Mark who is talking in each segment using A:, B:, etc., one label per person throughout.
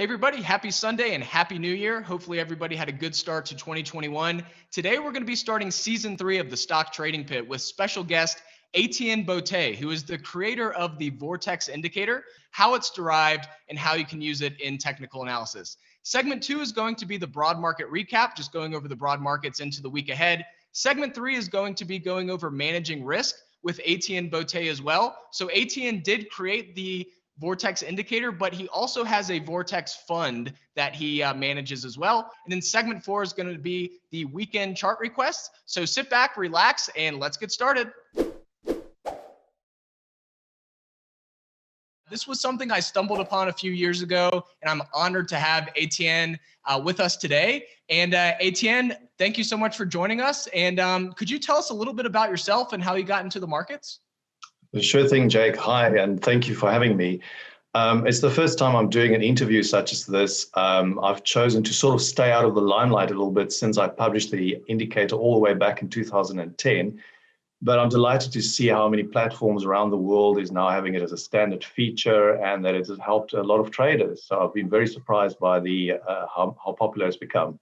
A: everybody, happy Sunday and happy New Year. Hopefully everybody had a good start to 2021. Today we're going to be starting season 3 of the Stock Trading Pit with special guest Etienne Botes, who is the creator of the Vortex Indicator, how it's derived, and how you can use it in technical analysis. Segment 2 is going to be the broad market recap, just going over the broad markets into the week ahead. Segment 3 is going to be going over managing risk with Etienne Botes as well. So Etienne did create the Vortex Indicator, but he also has a Vortex fund that he manages as well. And then segment 4 is going to be the weekend chart requests. So sit back, relax, and let's get started. This was something I stumbled upon a few years ago, and I'm honored to have Etienne with us today. And Etienne, thank you so much for joining us. And could you tell us a little bit about yourself and how you got into the markets?
B: Sure thing, Jake. Hi, and thank you for having me. It's the first time I'm doing an interview such as this. I've chosen to sort of stay out of the limelight a little bit since I published the indicator all the way back in 2010. But I'm delighted to see how many platforms around the world is now having it as a standard feature, and that it has helped a lot of traders. So I've been very surprised by the how popular it's become.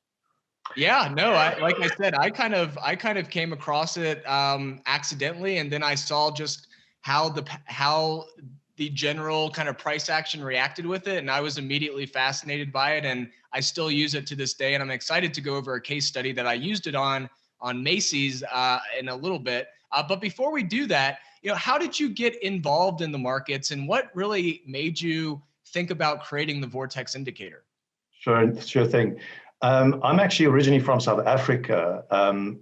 A: Yeah, no, like I said, I kind of came across it accidentally, and then I saw just how the general kind of price action reacted with it, and I was immediately fascinated by it, and I still use it to this day. And I'm excited to go over a case study that I used it on Macy's in a little bit. But before we do that, how did you get involved in the markets, and what really made you think about creating the Vortex Indicator?
B: Sure thing. I'm actually originally from South Africa,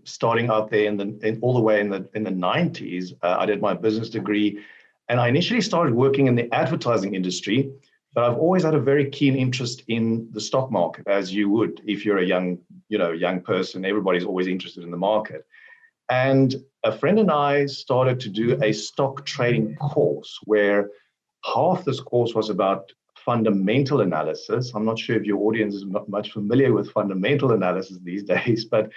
B: starting out there all the way in the 90s. I did my business degree, and I initially started working in the advertising industry, but I've always had a very keen interest in the stock market, as you would if you're a young person. Everybody's always interested in the market. And a friend and I started to do a stock trading course where half this course was about fundamental analysis. I'm not sure if your audience is much familiar with fundamental analysis these days, but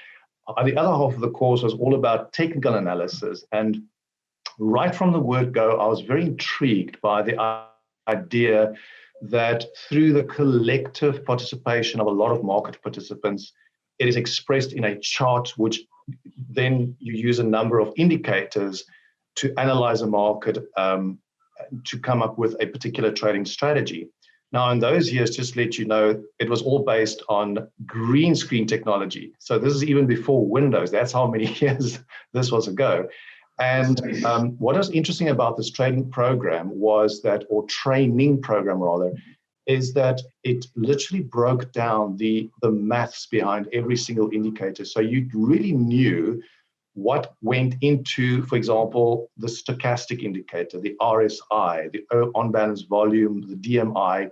B: the other half of the course was all about technical analysis. And right from the word go, I was very intrigued by the idea that through the collective participation of a lot of market participants, it is expressed in a chart, which then you use a number of indicators to analyze a market to come up with a particular trading strategy. Now, in those years, just to let you know, it was all based on green screen technology. So this is even before Windows. That's how many years this was ago. And what was interesting about this trading program was that, or training program rather, is that it literally broke down the maths behind every single indicator. So you really knew what went into, for example, the stochastic indicator, the RSI, the on-balance volume, the DMI.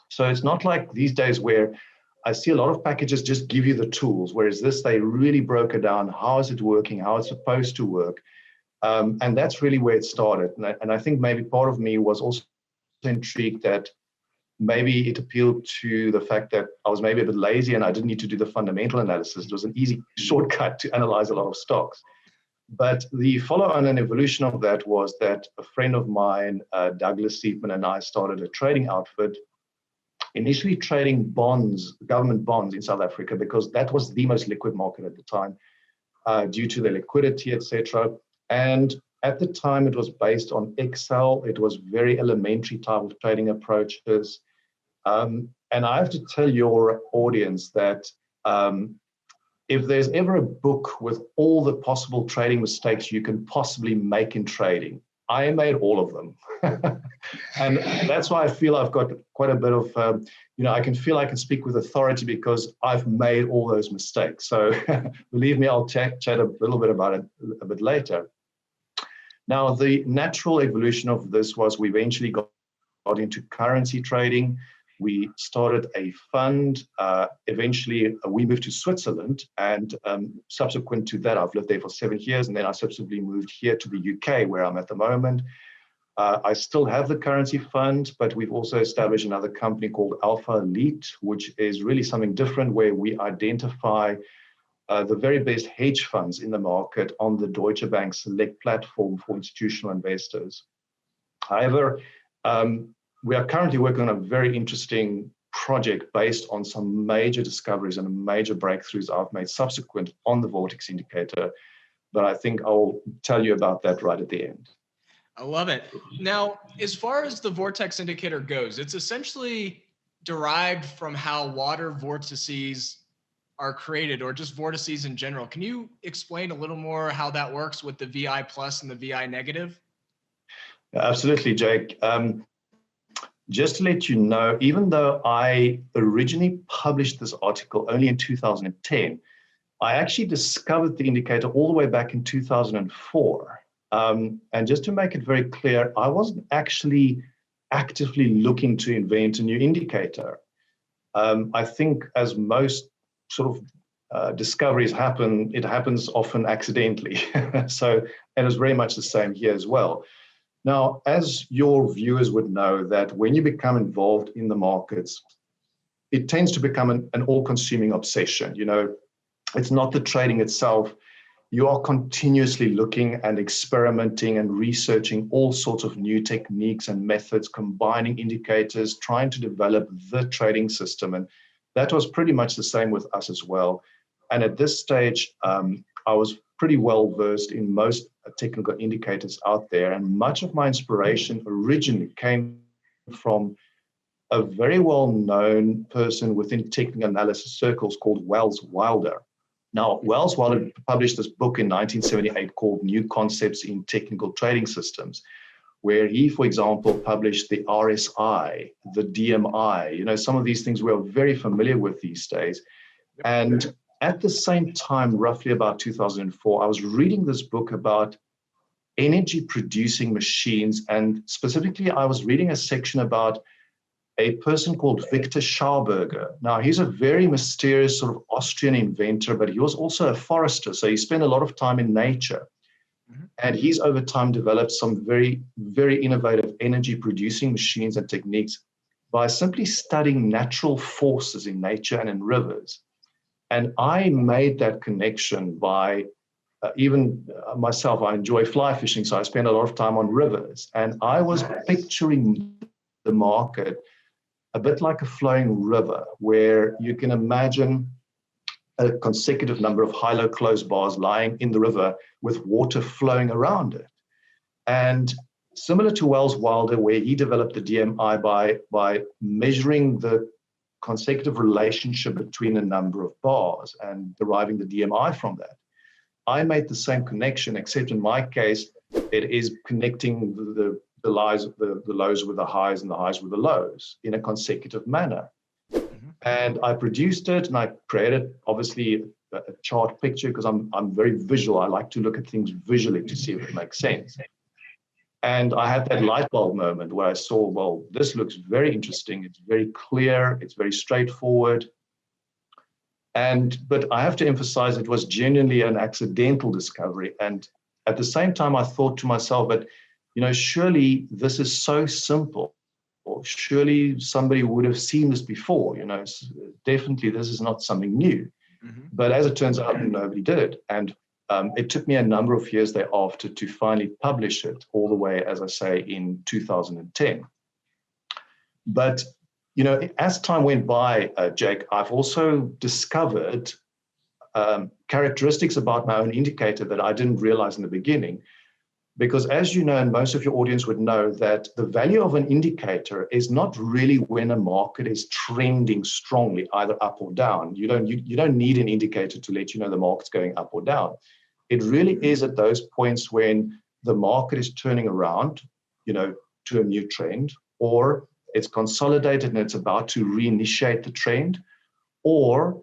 B: So it's not like these days where I see a lot of packages just give you the tools, whereas this, they really broke it down. How is it working? How it's supposed to work? And that's really where it started. And I think maybe part of me was also intrigued that maybe it appealed to the fact that I was maybe a bit lazy and I didn't need to do the fundamental analysis. It was an easy shortcut to analyze a lot of stocks. But the follow-on and evolution of that was that a friend of mine, Douglas Seepman, and I started a trading outfit, initially trading bonds, government bonds in South Africa, because that was the most liquid market at the time, due to the liquidity, etc. And at the time, it was based on Excel. It was very elementary type of trading approaches. And I have to tell your audience that if there's ever a book with all the possible trading mistakes you can possibly make in trading, I made all of them. And that's why I feel I've got quite a bit of, I can feel I can speak with authority because I've made all those mistakes. So believe me, I'll chat a little bit about it a bit later. Now, the natural evolution of this was we eventually got into currency trading. We started a fund. Eventually, we moved to Switzerland. And subsequent to that, I've lived there for 7 years. And then I subsequently moved here to the UK, where I'm at the moment. I still have the currency fund, but we've also established another company called Alpha Elite, which is really something different, where we identify the very best hedge funds in the market on the Deutsche Bank Select platform for institutional investors. However, we are currently working on a very interesting project based on some major discoveries and major breakthroughs I've made subsequent on the Vortex Indicator. But I think I'll tell you about that right at the end.
A: I love it. Now, as far as the Vortex Indicator goes, it's essentially derived from how water vortices are created, or just vortices in general. Can you explain a little more how that works with the VI plus and the VI negative?
B: Absolutely, Jake. Just to let you know, even though I originally published this article only in 2010, I actually discovered the indicator all the way back in 2004. And just to make it very clear, I wasn't actually actively looking to invent a new indicator. I think as most sort of discoveries happen, it happens often accidentally. So, and it's very much the same here as well. Now, as your viewers would know, that when you become involved in the markets, it tends to become an all-consuming obsession. You know, it's not the trading itself. You are continuously looking and experimenting and researching all sorts of new techniques and methods, combining indicators, trying to develop the trading system. And that was pretty much the same with us as well. And at this stage, I was pretty well versed in most technical indicators out there. And much of my inspiration originally came from a very well-known person within technical analysis circles called Welles Wilder. Now, Welles Wilder published this book in 1978 called New Concepts in Technical Trading Systems, where he, for example, published the RSI, the DMI, you know, some of these things we are very familiar with these days. And at the same time, roughly about 2004, I was reading this book about energy producing machines. And specifically, I was reading a section about a person called Victor Schauberger. Now, he's a very mysterious sort of Austrian inventor, but he was also a forester. So he spent a lot of time in nature. And he's over time developed some very, very innovative energy producing machines and techniques by simply studying natural forces in nature and in rivers. And I made that connection by even myself, I enjoy fly fishing, so I spend a lot of time on rivers. And I was picturing the market a bit like a flowing river, where you can imagine a consecutive number of high-low closed bars lying in the river with water flowing around it. And similar to Welles Wilder, where he developed the DMI by measuring the consecutive relationship between a number of bars and deriving the DMI from that, I made the same connection, except in my case, it is connecting the lows with the highs and the highs with the lows in a consecutive manner. And I produced it, and I created, obviously, a chart picture, because I'm very visual. I like to look at things visually to see if it makes sense. And I had that light bulb moment where I saw, well, this looks very interesting. It's very clear. It's very straightforward. But I have to emphasize, it was genuinely an accidental discovery. And at the same time, I thought to myself, but, you know, surely this is so simple. Or surely somebody would have seen this before. You know, definitely this is not something new. But as it turns out, nobody did. And it took me a number of years thereafter to finally publish it, all the way, as I say, in 2010. But, you know, as time went by, Jake, I've also discovered characteristics about my own indicator that I didn't realize in the beginning. Because as you know, and most of your audience would know, that the value of an indicator is not really when a market is trending strongly, either up or down. You don't need an indicator to let you know the market's going up or down. It really is at those points when the market is turning around, you know, to a new trend, or it's consolidated and it's about to reinitiate the trend, or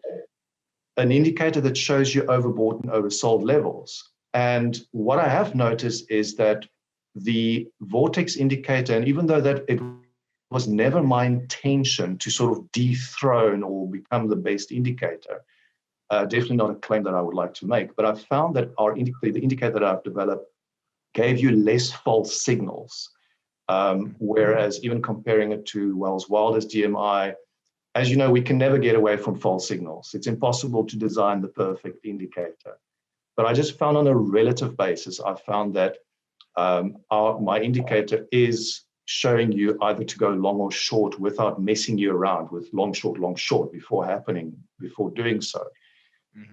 B: an indicator that shows you overbought and oversold levels. And what I have noticed is that the Vortex indicator, and even though that it was never my intention to sort of dethrone or become the best indicator, definitely not a claim that I would like to make, but I found that the indicator that I've developed gave you less false signals. Whereas even comparing it to Welles Wilder's DMI, as you know, we can never get away from false signals. It's impossible to design the perfect indicator. But I just found on a relative basis, I found that my indicator is showing you either to go long or short without messing you around with long, short before doing so.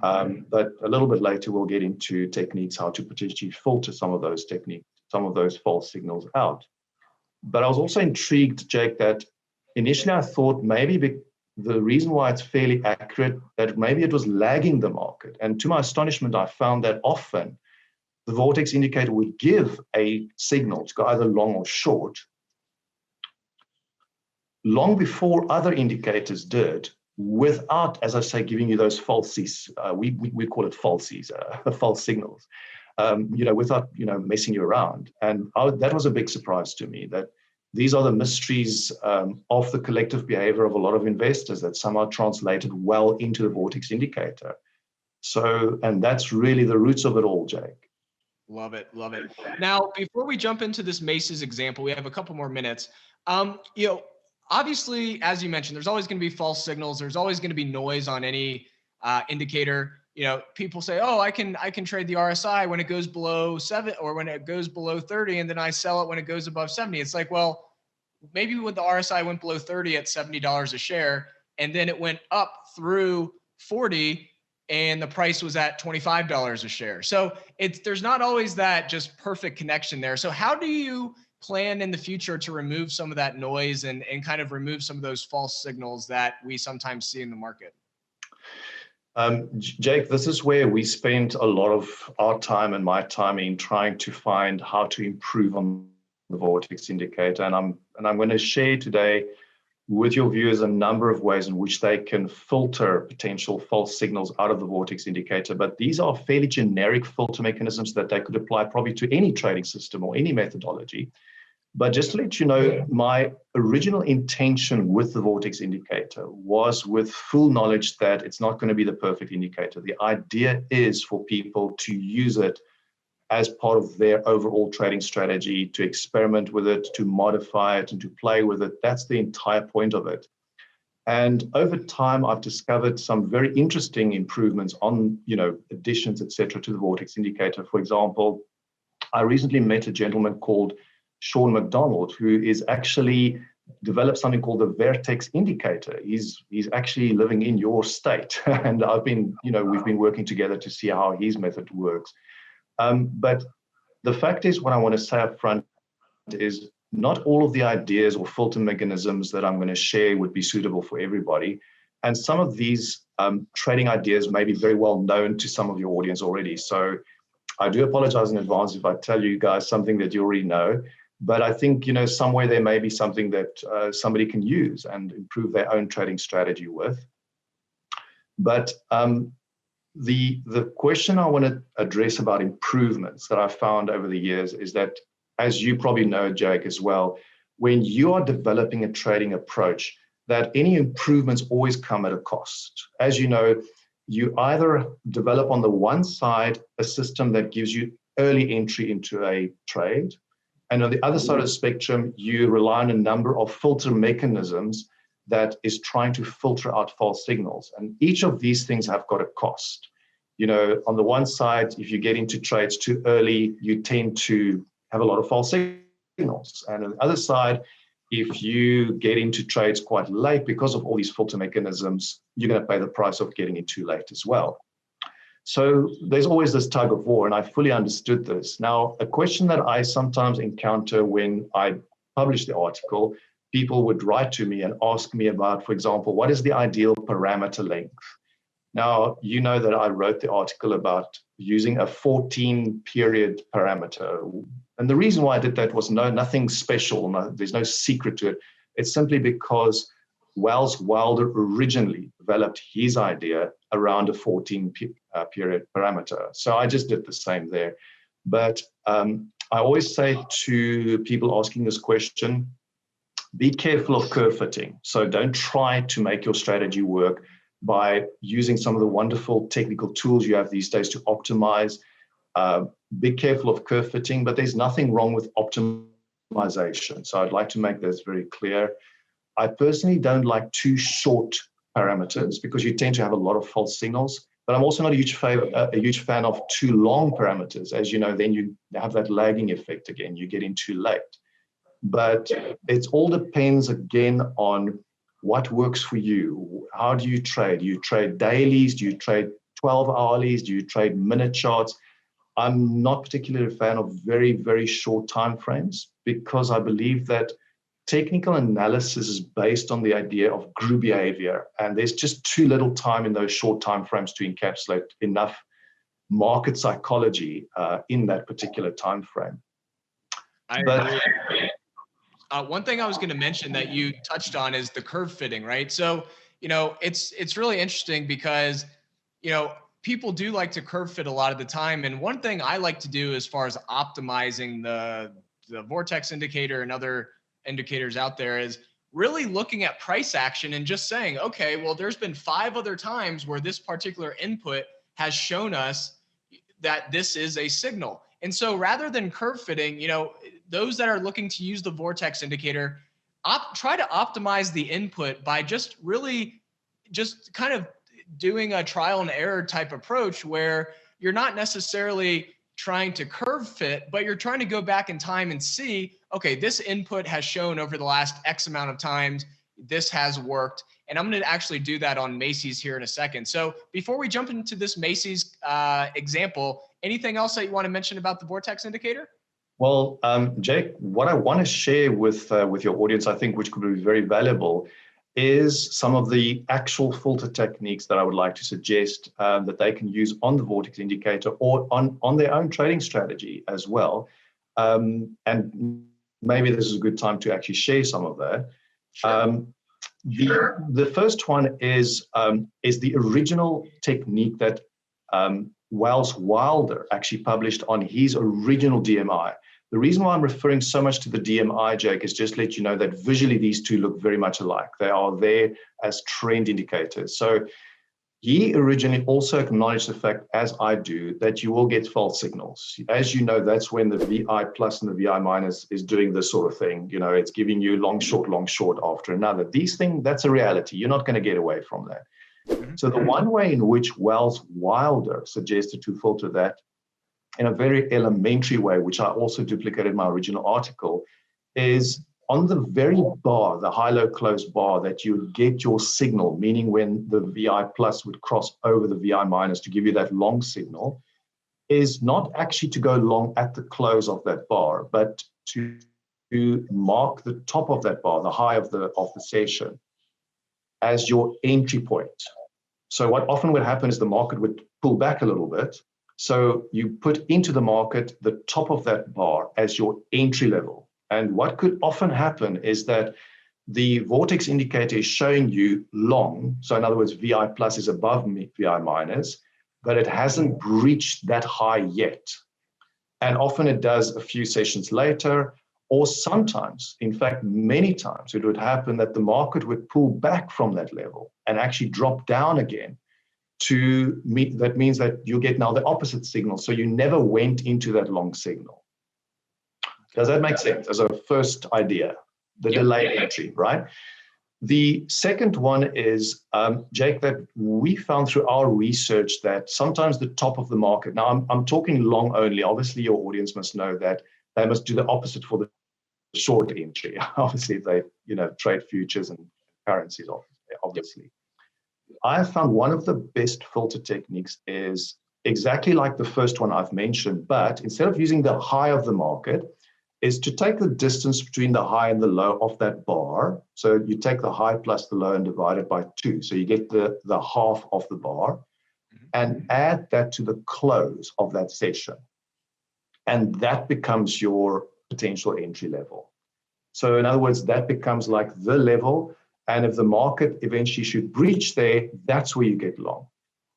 B: But a little bit later, we'll get into techniques, how to potentially filter some of those techniques, some of those false signals out. But I was also intrigued, Jake, that initially I thought maybe the reason why it's fairly accurate, that maybe it was lagging the market. And to my astonishment, I found that often the Vortex indicator would give a signal to go either long or short long before other indicators did, without, as I say, giving you those falsies. We call it falsies, false signals, without, messing you around. And that was a big surprise to me, that these are the mysteries of the collective behavior of a lot of investors that somehow translated well into the Vortex indicator. So, and that's really the roots of it all, Jake.
A: Love it. Love it. Now, before we jump into this Macy's example, we have a couple more minutes. Obviously, as you mentioned, there's always going to be false signals. There's always going to be noise on any indicator. People say, oh, I can trade the RSI when it goes below 7 or when it goes below 30, and then I sell it when it goes above 70. It's like, well, maybe when the RSI went below 30 at $70 a share, and then it went up through 40 and the price was at $25 a share. So there's not always that just perfect connection there. So how do you plan in the future to remove some of that noise and kind of remove some of those false signals that we sometimes see in the market?
B: Jake, this is where we spend a lot of our time and my time in trying to find how to improve on the Vortex indicator. And I'm going to share today with your viewers a number of ways in which they can filter potential false signals out of the Vortex indicator. But these are fairly generic filter mechanisms that they could apply probably to any trading system or any methodology. But just to let you know, my original intention with the Vortex indicator was with full knowledge that it's not going to be the perfect indicator. The idea is for people to use it as part of their overall trading strategy, to experiment with it, to modify it, and to play with it. That's the entire point of it. And over time, I've discovered some very interesting improvements on, additions, etc., to the Vortex indicator. For example, I recently met a gentleman called Sean McDonald, who is actually developed something called the Vortex Indicator. He's actually living in your state, and we've been working together to see how his method works. But the fact is, what I want to say up front is not all of the ideas or filter mechanisms that I'm going to share would be suitable for everybody. And some of these trading ideas may be very well known to some of your audience already. So I do apologize in advance if I tell you guys something that you already know. But I think, somewhere there may be something that somebody can use and improve their own trading strategy with. But the question I want to address about improvements that I've found over the years is that, as you probably know, Jake, as well, when you are developing a trading approach, that any improvements always come at a cost. As you know, you either develop on the one side a system that gives you early entry into a trade, and on the other side of the spectrum, you rely on a number of filter mechanisms that is trying to filter out false signals. And each of these things have got a cost. On the one side, if you get into trades too early, you tend to have a lot of false signals. And on the other side, if you get into trades quite late because of all these filter mechanisms, you're going to pay the price of getting in too late as well. So there's always this tug of war, and I fully understood this. Now, a question that I sometimes encounter when I publish the article, people would write to me and ask me about, for example, what is the ideal parameter length? Now, you know that I wrote the article about using a 14-period parameter. And the reason why I did that was nothing special. There's no secret to it. It's simply because Wells Wilder originally developed his idea around a 14-period parameter. So I just did the same there. But I always say to people asking this question, be careful of curve fitting. So don't try to make your strategy work by using some of the wonderful technical tools you have these days to optimize. Be careful of curve fitting, but there's nothing wrong with optimization. So I'd like to make this very clear. I personally don't like too short parameters because you tend to have a lot of false signals, but I'm also not a huge fan of too long parameters. As you know, then you have that lagging effect again, you get in too late. but it all depends again on what works for you. How do you trade? Do you trade dailies? Do you trade 12 hourlies? Do you trade minute charts? I'm not particularly a fan of very, very short time frames, because I believe that technical analysis is based on the idea of group behavior, and there's just too little time in those short time frames to encapsulate enough market psychology in that particular time frame.
A: I agree. One thing I was going to mention that you touched on is the curve fitting, right? So, it's really interesting because, people do like to curve fit a lot of the time. And one thing I like to do as far as optimizing the Vortex indicator and other indicators out there is really looking at price action and just saying, okay, well, there's been 5 other times where this particular input has shown us that this is a signal. And so rather than curve fitting, those that are looking to use the Vortex indicator, try to optimize the input by just kind of doing a trial and error type approach where you're not necessarily trying to curve fit, but you're trying to go back in time and see, okay, this input has shown over the last X amount of times, this has worked. And I'm going to actually do that on Macy's here in a second. So before we jump into this Macy's example, anything else that you want to mention about the Vortex indicator?
B: Well, Jake, what I want to share with your audience, I think, which could be very valuable, is some of the actual filter techniques that I would like to suggest that they can use on the Vortex indicator or on their own trading strategy as well. And maybe this is a good time to actually share some of that. Sure. The first one is the original technique that Welles Wilder actually published on his original DMI. The reason why I'm referring so much to the DMI, Jake, is just to let you know that visually these two look very much alike. They are there as trend indicators. So he originally also acknowledged the fact, as I do, that you will get false signals. As you know, that's when the VI plus and the VI minus is doing this sort of thing. It's giving you long, short after another. These things, that's a reality. You're not going to get away from that. So the one way in which Welles Wilder suggested to filter that in a very elementary way, which I also duplicated in my original article, is on the very bar, the high-low close bar that you would get your signal, meaning when the VI plus would cross over the VI minus to give you that long signal, is not actually to go long at the close of that bar, but to mark the top of that bar, the high of the session, as your entry point. So what often would happen is the market would pull back a little bit. So you put into the market the top of that bar as your entry level. And what could often happen is that the Vortex indicator is showing you long. So in other words, VI plus is above VI minus, but it hasn't breached that high yet. And often it does a few sessions later, or sometimes, in fact, many times, it would happen that the market would pull back from that level and actually drop down again. That means that you get now the opposite signal. So you never went into that long signal. Does that make sense as a first idea? The delay entry, right? The second one is, Jake, that we found through our research that sometimes the top of the market, now I'm talking long only, obviously your audience must know that they must do the opposite for the short entry. Obviously, if they trade futures and currencies, obviously. I have found one of the best filter techniques is exactly like the first one I've mentioned, but instead of using the high of the market, is to take the distance between the high and the low of that bar. So you take the high plus the low and divide it by 2. So you get the half of the bar and add that to the close of that session. And that becomes your potential entry level. So in other words, that becomes like the level. And if the market eventually should breach there, that's where you get long.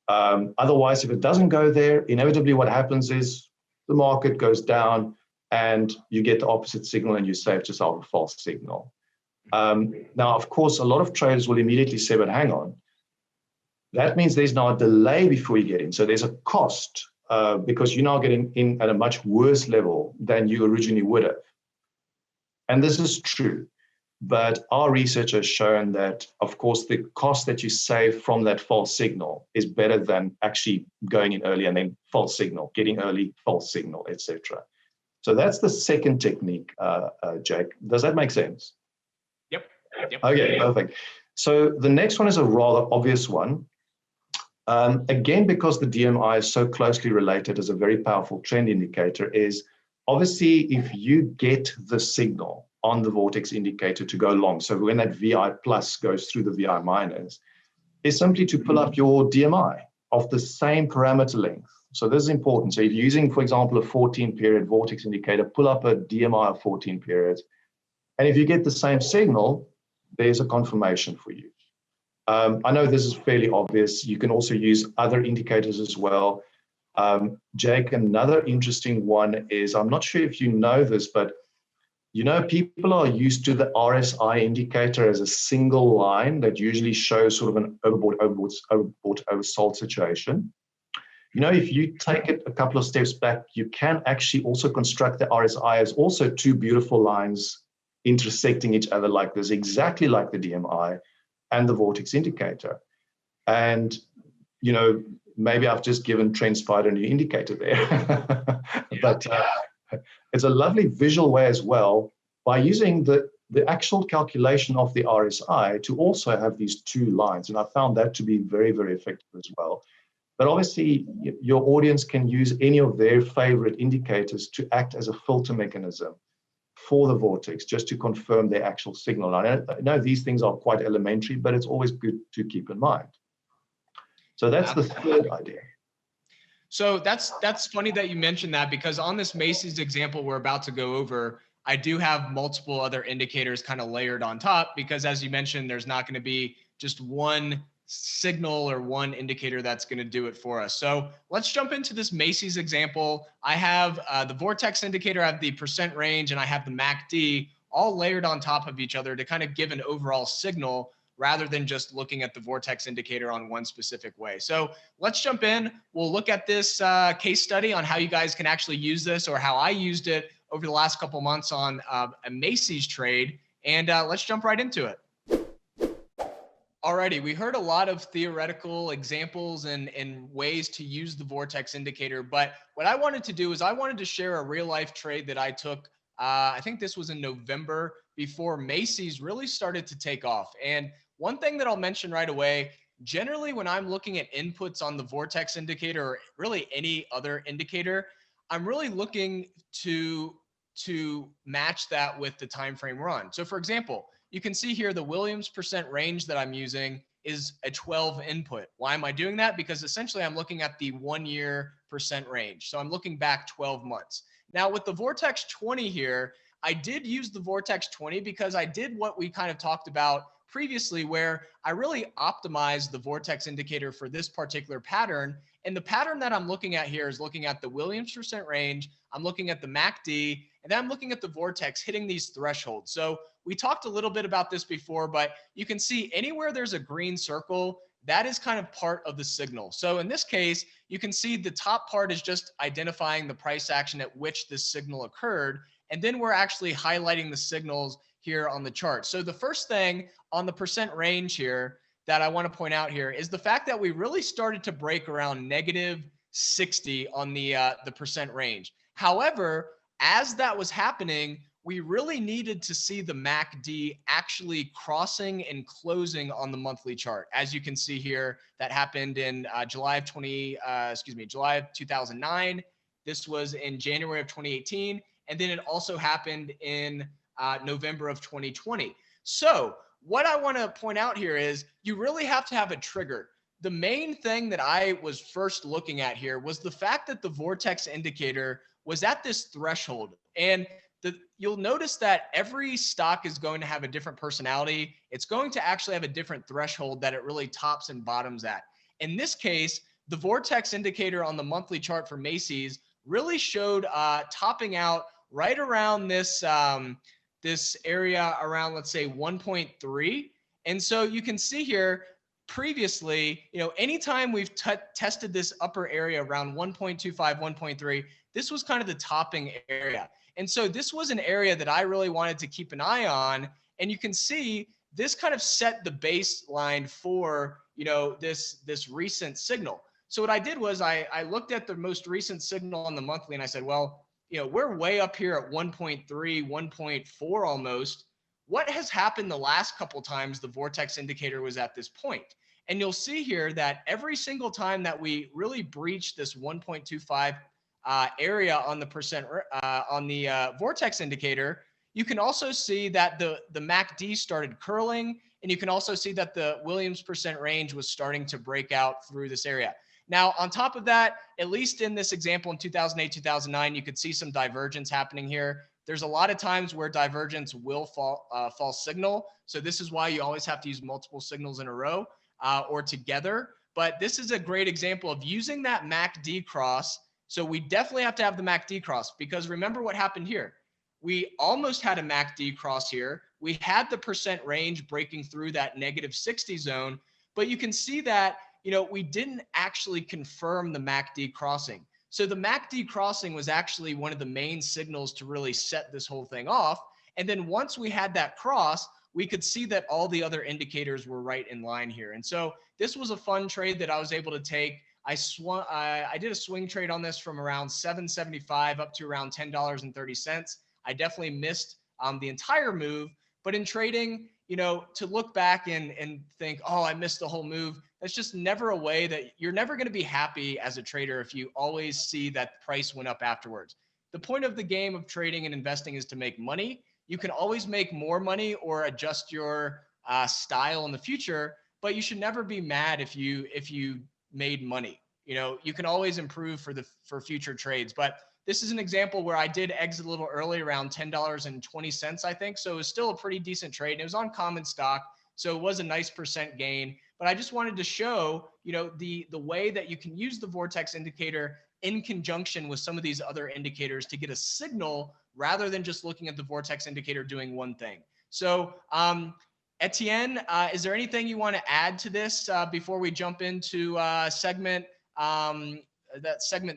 B: Otherwise, if it doesn't go there, inevitably what happens is the market goes down and you get the opposite signal and you save yourself a false signal. Now, of course, a lot of traders will immediately say, but hang on, that means there's now a delay before you get in. So there's a cost because you're now getting in at a much worse level than you originally would have. And this is true. But our research has shown that, of course, the cost that you save from that false signal is better than actually going in early and then false signal, getting early, false signal, etc. So that's the second technique, Jake. Does that make sense?
A: Yep. Yep.
B: Okay, perfect. So the next one is a rather obvious one. Again, because the DMI is so closely related as a very powerful trend indicator, is obviously if you get the signal on the Vortex indicator to go long, so when that VI plus goes through the VI minus, is simply to pull up your DMI of the same parameter length. So this is important. So if you're using, for example, a 14-period Vortex indicator, pull up a DMI of 14 periods. And if you get the same signal, there's a confirmation for you. I know this is fairly obvious. You can also use other indicators as well. Jake, another interesting one is, I'm not sure if you know this, but you know, people are used to the RSI indicator as a single line that usually shows sort of an oversold situation. You know, if you take it a couple of steps back, you can actually also construct the RSI as also two beautiful lines intersecting each other like this, exactly like the DMI and the Vortex indicator. And, you know, maybe I've just given TrendSpider a new indicator there. But it's a lovely visual way as well by using the actual calculation of the RSI to also have these two lines. And I found that to be very, very effective as well. But obviously, your audience can use any of their favorite indicators to act as a filter mechanism for the Vortex, just to confirm their actual signal. I know these things are quite elementary, but it's always good to keep in mind. So that's the third idea.
A: So that's funny that you mentioned that, because on this Macy's example we're about to go over, I do have multiple other indicators kind of layered on top, because as you mentioned, there's not going to be just one signal or one indicator that's going to do it for us. So let's jump into this Macy's example. I have the Vortex indicator, I have the percent range, and I have the MACD all layered on top of each other to kind of give an overall signal rather than just looking at the Vortex indicator on one specific way. So let's jump in. We'll look at this case study on how you guys can actually use this, or how I used it over the last couple months on a Macy's trade. And let's jump right into it. Alrighty, we heard a lot of theoretical examples and ways to use the Vortex indicator, but what I wanted to do is I wanted to share a real life trade that I took. I think this was in November, before Macy's really started to take off. And one thing that I'll mention right away, generally when I'm looking at inputs on the Vortex indicator, or really any other indicator, I'm really looking to match that with the time frame we're on. So for example, you can see here the Williams percent range that I'm using is a 12 input. Why am I doing that? Because essentially I'm looking at the 1 year percent range. So I'm looking back 12 months. Now with the Vortex 20 here, I did use the Vortex 20 because I did what we kind of talked about previously, where I really optimized the Vortex indicator for this particular pattern. And the pattern that I'm looking at here is looking at the Williams percent range, I'm looking at the MACD, and then I'm looking at the Vortex hitting these thresholds. So we talked a little bit about this before, but you can see anywhere there's a green circle, that is kind of part of the signal. So in this case, you can see the top part is just identifying the price action at which this signal occurred. And then we're actually highlighting the signals here on the chart. So the first thing on the percent range here that I want to point out here is the fact that we really started to break around -60 on the percent range. However, as that was happening, we really needed to see the MACD actually crossing and closing on the monthly chart. As you can see here, that happened in July of 2009. This was in January of 2018. And then it also happened in November of 2020. So what I want to point out here is you really have to have a trigger. The main thing that I was first looking at here was the fact that the Vortex indicator was at this threshold. And you'll notice that every stock is going to have a different personality. It's going to actually have a different threshold that it really tops and bottoms at. In this case, the Vortex indicator on the monthly chart for Macy's really showed topping out right around this this area around, let's say 1.3. And so you can see here previously, anytime we've tested this upper area around 1.25, 1.3, this was kind of the topping area. And so this was an area that I really wanted to keep an eye on. And you can see this kind of set the baseline for, this recent signal. So what I did was I looked at the most recent signal on the monthly and I said, well, we're way up here at 1.3, 1.4 almost. What has happened the last couple times the Vortex indicator was at this point? And you'll see here that every single time that we really breach this 1.25 area on the Vortex indicator, you can also see that the MACD started curling, and you can also see that the Williams percent range was starting to break out through this area. Now, on top of that, at least in this example in 2008, 2009, you could see some divergence happening here. There's a lot of times where divergence will false signal. So this is why you always have to use multiple signals in a row or together. But this is a great example of using that MACD cross. So we definitely have to have the MACD cross, because remember what happened here. We almost had a MACD cross here. We had the percent range breaking through that -60 zone, but you can see that, we didn't actually confirm the MACD crossing. So the MACD crossing was actually one of the main signals to really set this whole thing off. And then once we had that cross, we could see that all the other indicators were right in line here. And so this was a fun trade that I was able to take. I did a swing trade on this from around $7.75 up to around $10.30. I definitely missed the entire move, but in trading, to look back and think, oh, I missed the whole move. That's just never a way that you're never going to be happy as a trader if you always see that the price went up afterwards. The point of the game of trading and investing is to make money. You can always make more money or adjust your style in the future, but you should never be mad if you made money. You can always improve for future trades. But this is an example where I did exit a little early, around $10.20, I think. So it was still a pretty decent trade. And it was on common stock, so it was a nice percent gain. But I just wanted to show, the way that you can use the Vortex indicator in conjunction with some of these other indicators to get a signal rather than just looking at the Vortex indicator doing one thing. So Etienne, is there anything you want to add to this before we jump into segment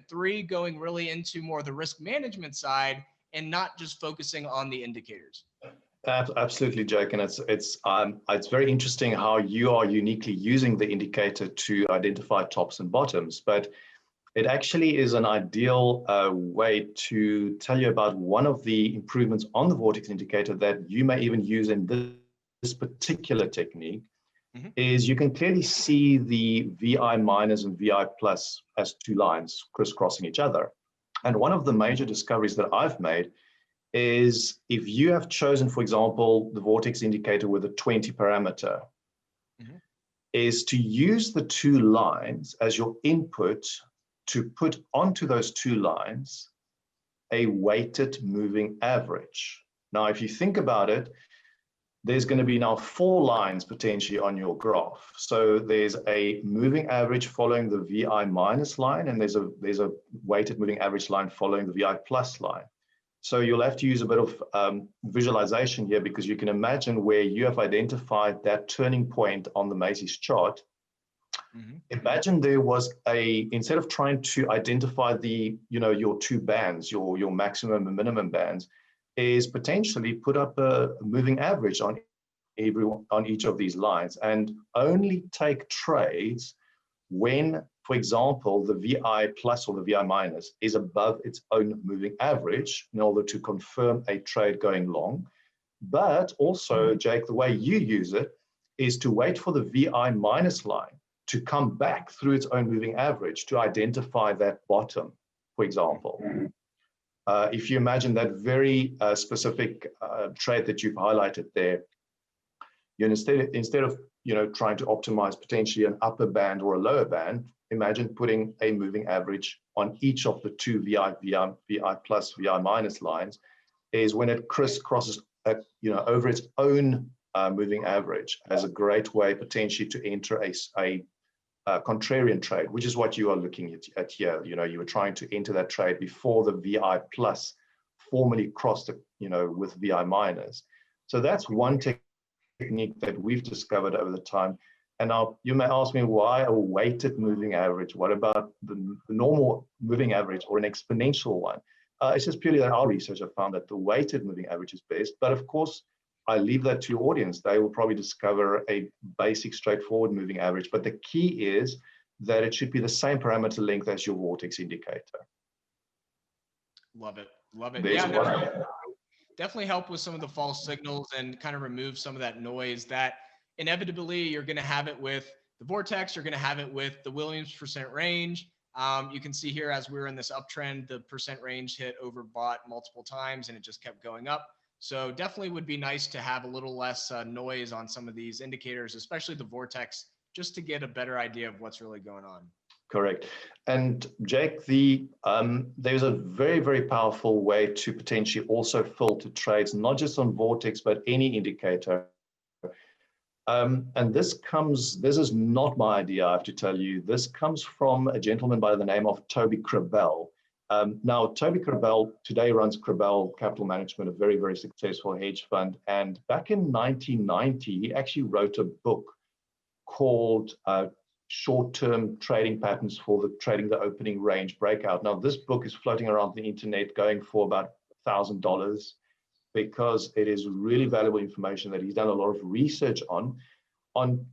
A: 3, going really into more of the risk management side and not just focusing on the indicators?
B: Absolutely, Jake, and it's very interesting how you are uniquely using the indicator to identify tops and bottoms, but it actually is an ideal way to tell you about one of the improvements on the Vortex indicator that you may even use in this particular technique. Is you can clearly see the VI minus and VI plus as two lines crisscrossing each other. And one of the major discoveries that I've made is if you have chosen, for example, the Vortex indicator with a 20 parameter, is to use the two lines as your input to put onto those two lines a weighted moving average. Now, if you think about it, there's going to be now 4 lines potentially on your graph. So there's a moving average following the VI minus line, and there's a weighted moving average line following the VI plus line. So you'll have to use a bit of visualization here, because you can imagine where you have identified that turning point on the Macy's chart. Imagine there was instead of trying to identify your two bands, your maximum and minimum bands, is potentially put up a moving average on each of these lines, and only take trades when, for example, the VI plus or the VI minus is above its own moving average in order to confirm a trade going long. But also, Jake, the way you use it is to wait for the VI minus line to come back through its own moving average to identify that bottom, for example. If you imagine that very specific trade that you've highlighted there, instead of trying to optimize potentially an upper band or a lower band, imagine putting a moving average on each of the two VI plus, VI minus lines, is when it crisscrosses over its own moving average, as a great way potentially to enter a contrarian trade, which is what you are looking at here. You were trying to enter that trade before the VI plus formally crossed with VI minus. So that's one technique that we've discovered over the time. And now you may ask me, why a weighted moving average? What about the normal moving average or an exponential one? It's just purely that our research have found that the weighted moving average is best. But of course, I leave that to your audience. They will probably discover a basic, straightforward moving average. But the key is that it should be the same parameter length as your Vortex indicator.
A: Love it. Love it.
B: There's
A: Yeah, no,
B: one.
A: definitely help with some of the false signals and kind of remove some of that noise that inevitably you're going to have it with the Vortex, you're going to have it with the Williams percent range. You can see here as we were in this uptrend, the percent range hit overbought multiple times and it just kept going up. So definitely would be nice to have a little less noise on some of these indicators, especially the Vortex, just to get a better idea of what's really going on.
B: Correct. And Jake, there's a very, very powerful way to potentially also filter trades, not just on Vortex, but any indicator. And this is not my idea, I have to tell you. This comes from a gentleman by the name of Toby Krabel. Now, Toby Krabel today runs Krabel Capital Management, a very, very successful hedge fund. And back in 1990, he actually wrote a book called Short-Term Trading Patterns for the Trading the Opening Range Breakout. Now, this book is floating around the internet going for about $1,000 because it is really valuable information that he's done a lot of research on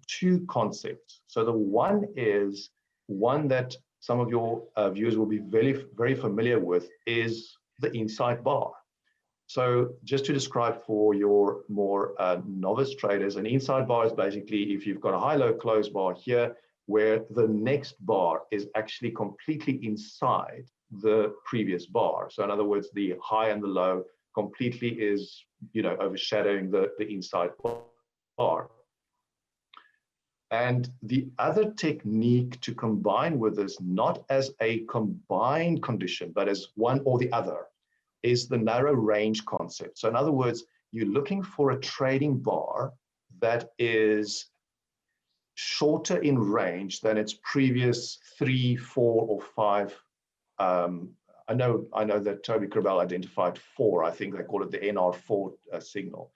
B: two concepts. So the one is one that some of your viewers will be very, very familiar with is the inside bar. So just to describe for your more novice traders, an inside bar is basically if you've got a high-low close bar here, where the next bar is actually completely inside the previous bar. So in other words, the high and the low completely is, overshadowing the inside bar. And the other technique to combine with this, not as a combined condition, but as one or the other, is the narrow range concept. So in other words, you're looking for a trading bar that is shorter in range than its previous 3, 4, or 5. I know that Toby Krabel identified 4. I think they call it the NR4 signal.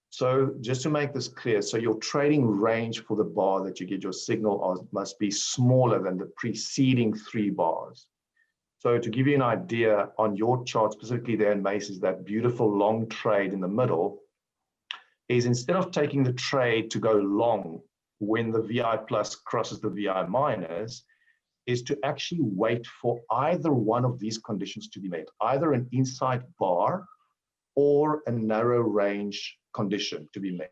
B: So just to make this clear, so your trading range for the bar that you get your signal on must be smaller than the preceding 3 bars. So to give you an idea on your chart, specifically there in Macy's, that beautiful long trade in the middle is instead of taking the trade to go long when the VI plus crosses the VI minus, is to actually wait for either one of these conditions to be met, either an inside bar or a narrow range condition to be met.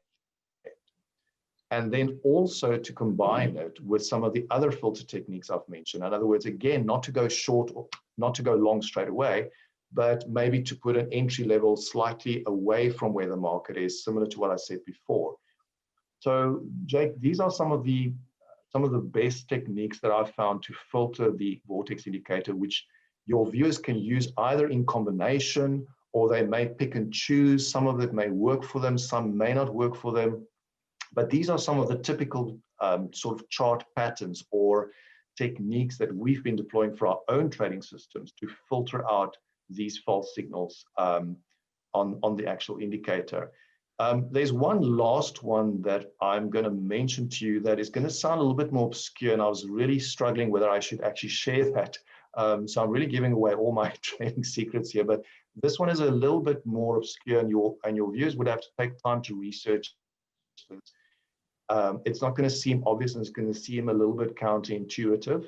B: And then also to combine it with some of the other filter techniques I've mentioned. In other words, again, not to go short or not to go long straight away, but maybe to put an entry level slightly away from where the market is, similar to what I said before. So, Jake, these are some of the best techniques that I've found to filter the Vortex indicator, which your viewers can use either in combination or they may pick and choose. Some of it may work for them, some may not work for them. But these are some of the typical sort of chart patterns or techniques that we've been deploying for our own trading systems to filter out these false signals on the actual indicator. There's one last one that I'm going to mention to you that is going to sound a little bit more obscure, and I was really struggling whether I should actually share that. So I'm really giving away all my trading secrets here, but this one is a little bit more obscure, and your viewers would have to take time to research this. It's not going to seem obvious, and it's going to seem a little bit counterintuitive,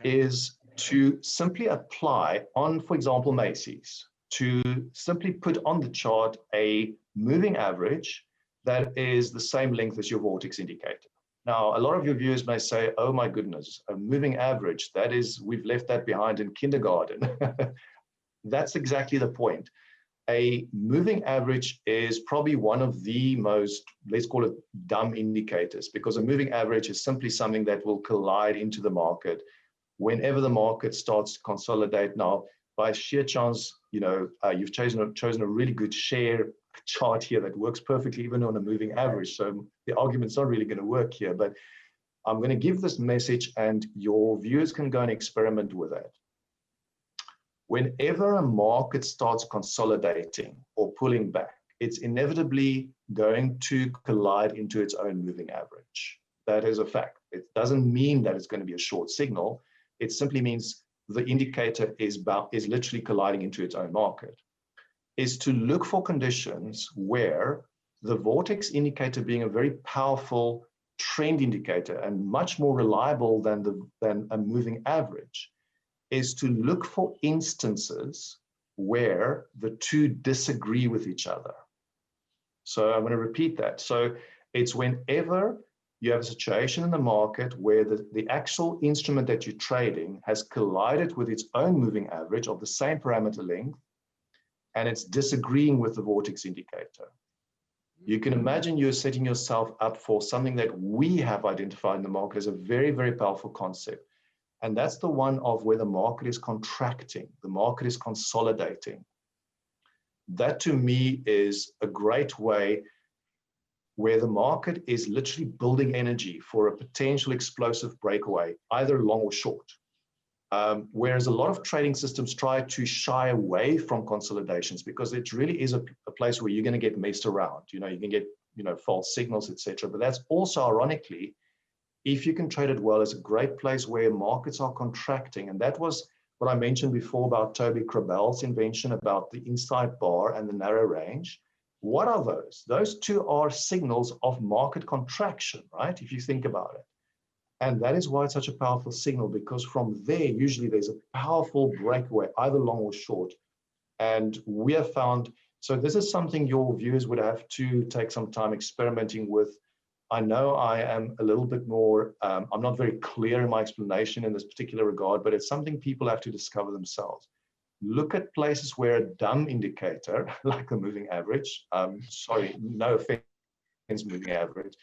B: is to simply apply on, for example, Macy's, to simply put on the chart a moving average that is the same length as your Vortex indicator. Now, a lot of your viewers may say, oh my goodness, a moving average, that is, we've left that behind in kindergarten. That's exactly the point. A moving average is probably one of the most, let's call it dumb indicators, because a moving average is simply something that will collide into the market whenever the market starts to consolidate. Now, by sheer chance, you've chosen a really good share chart here that works perfectly even on a moving average. So the argument's not really going to work here, but I'm going to give this message and your viewers can go and experiment with it. Whenever a market starts consolidating or pulling back, it's inevitably going to collide into its own moving average. That is a fact. It doesn't mean that it's going to be a short signal. It simply means the indicator is literally colliding into its own market. Is to look for conditions where the Vortex indicator, being a very powerful trend indicator and much more reliable than a moving average, is to look for instances where the two disagree with each other. So I'm going to repeat that. So it's whenever you have a situation in the market where the actual instrument that you're trading has collided with its own moving average of the same parameter length, and it's disagreeing with the vortex indicator. You can imagine you're setting yourself up for something that we have identified in the market as a very, very powerful concept. And that's the one of where the market is contracting, the market is consolidating. That to me is a great way where the market is literally building energy for a potential explosive breakaway, either long or short. Whereas a lot of trading systems try to shy away from consolidations because it really is a place where you're going to get messed around. You can get, false signals, etc. But that's also, ironically, if you can trade it well, is a great place where markets are contracting. And that was what I mentioned before about Toby Crabell's invention about the inside bar and the narrow range. What are those? Those two are signals of market contraction, right? If you think about it. And that is why it's such a powerful signal, because from there, usually there's a powerful breakaway, either long or short. And we have found, so this is something your viewers would have to take some time experimenting with. I know I am a little bit more, I'm not very clear in my explanation in this particular regard, but it's something people have to discover themselves. Look at places where a dumb indicator, like a moving average, sorry, no offense, moving average,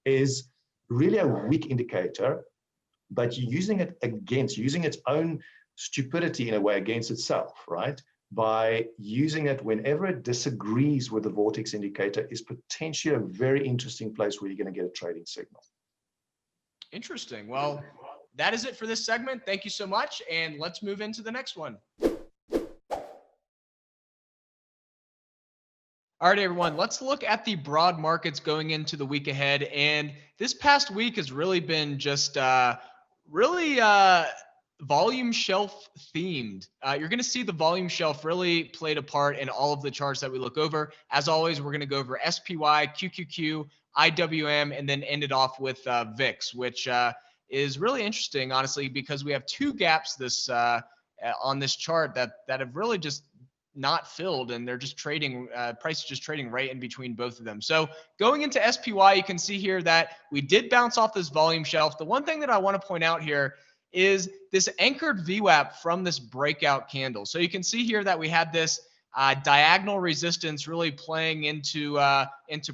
B: is really a weak indicator, but you're using it using its own stupidity in a way against itself, right? By using it whenever it disagrees with the vortex indicator is potentially a very interesting place where you're going to get a trading signal.
A: Interesting. Well, that is it for this segment. Thank you so much. And let's move into the next one. All right, everyone, let's look at the broad markets going into the week ahead. And this past week has really been just volume shelf themed. You're going to see the volume shelf really played a part in all of the charts that we look over. As always, we're going to go over SPY, QQQ, IWM, and then end it off with VIX, which is really interesting, honestly, because we have two gaps this on this chart that have really just not filled, and they're just trading, price is just trading right in between both of them. So going into SPY, you can see here that we did bounce off this volume shelf. The one thing that I want to point out here is this anchored VWAP from this breakout candle. So you can see here that we had this diagonal resistance really playing into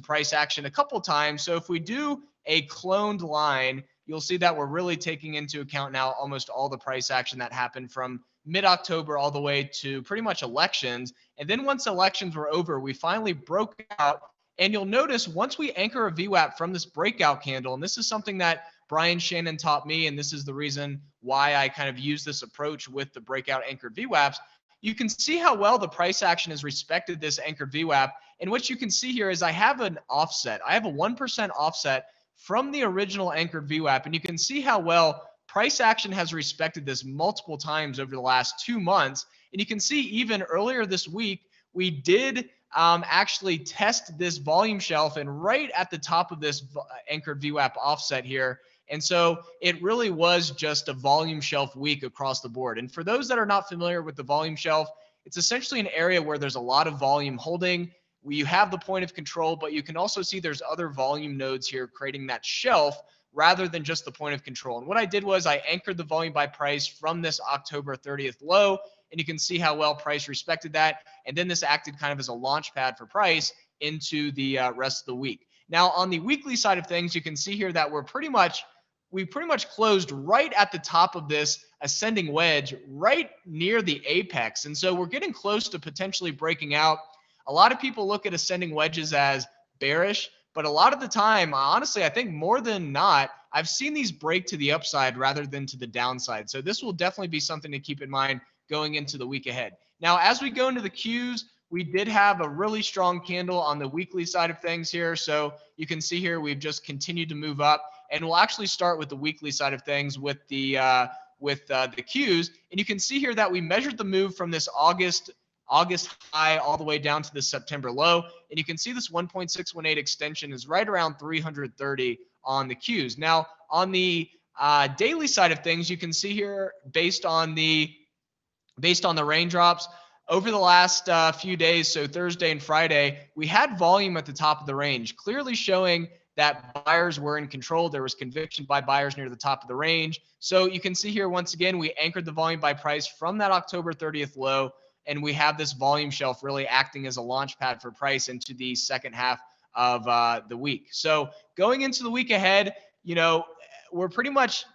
A: price action a couple times. So if we do a cloned line, you'll see that we're really taking into account now almost all the price action that happened from mid-October all the way to pretty much elections. And then once elections were over, we finally broke out. And you'll notice once we anchor a VWAP from this breakout candle, and this is something that Brian Shannon taught me, and this is the reason why I kind of use this approach with the breakout anchored VWAPs, you can see how well the price action has respected this anchored VWAP. And what you can see here is I have an offset. I have a 1% offset from the original anchored VWAP, and you can see how well price action has respected this multiple times over the last 2 months. And you can see even earlier this week, we did actually test this volume shelf and right at the top of this anchored VWAP offset here. And so it really was just a volume shelf week across the board. And for those that are not familiar with the volume shelf, it's essentially an area where there's a lot of volume holding. You have the point of control, but you can also see there's other volume nodes here creating that shelf rather than just the point of control. And what I did was I anchored the volume by price from this October 30th low, and you can see how well price respected that. And then this acted kind of as a launch pad for price into the rest of the week. Now, on the weekly side of things, you can see here that we pretty much closed right at the top of this ascending wedge, right near the apex. And so we're getting close to potentially breaking out. A lot of people look at ascending wedges as bearish, but a lot of the time, honestly, I think more than not, I've seen these break to the upside rather than to the downside. So this will definitely be something to keep in mind going into the week ahead. Now, as we go into the Qs, we did have a really strong candle on the weekly side of things here. So you can see here, we've just continued to move up, and we'll actually start with the weekly side of things with the Qs. And you can see here that we measured the move from this August high all the way down to the September low. And you can see this 1.618 extension is right around 330 on the Qs. Now, on the daily side of things, you can see here, based on the based on the raindrops over the last few days, so Thursday and Friday, we had volume at the top of the range, clearly showing that buyers were in control. There was conviction by buyers near the top of the range. So you can see here, once again, we anchored the volume by price from that October 30th low, and we have this volume shelf really acting as a launch pad for price into the second half of the week. So going into the week ahead, we're pretty much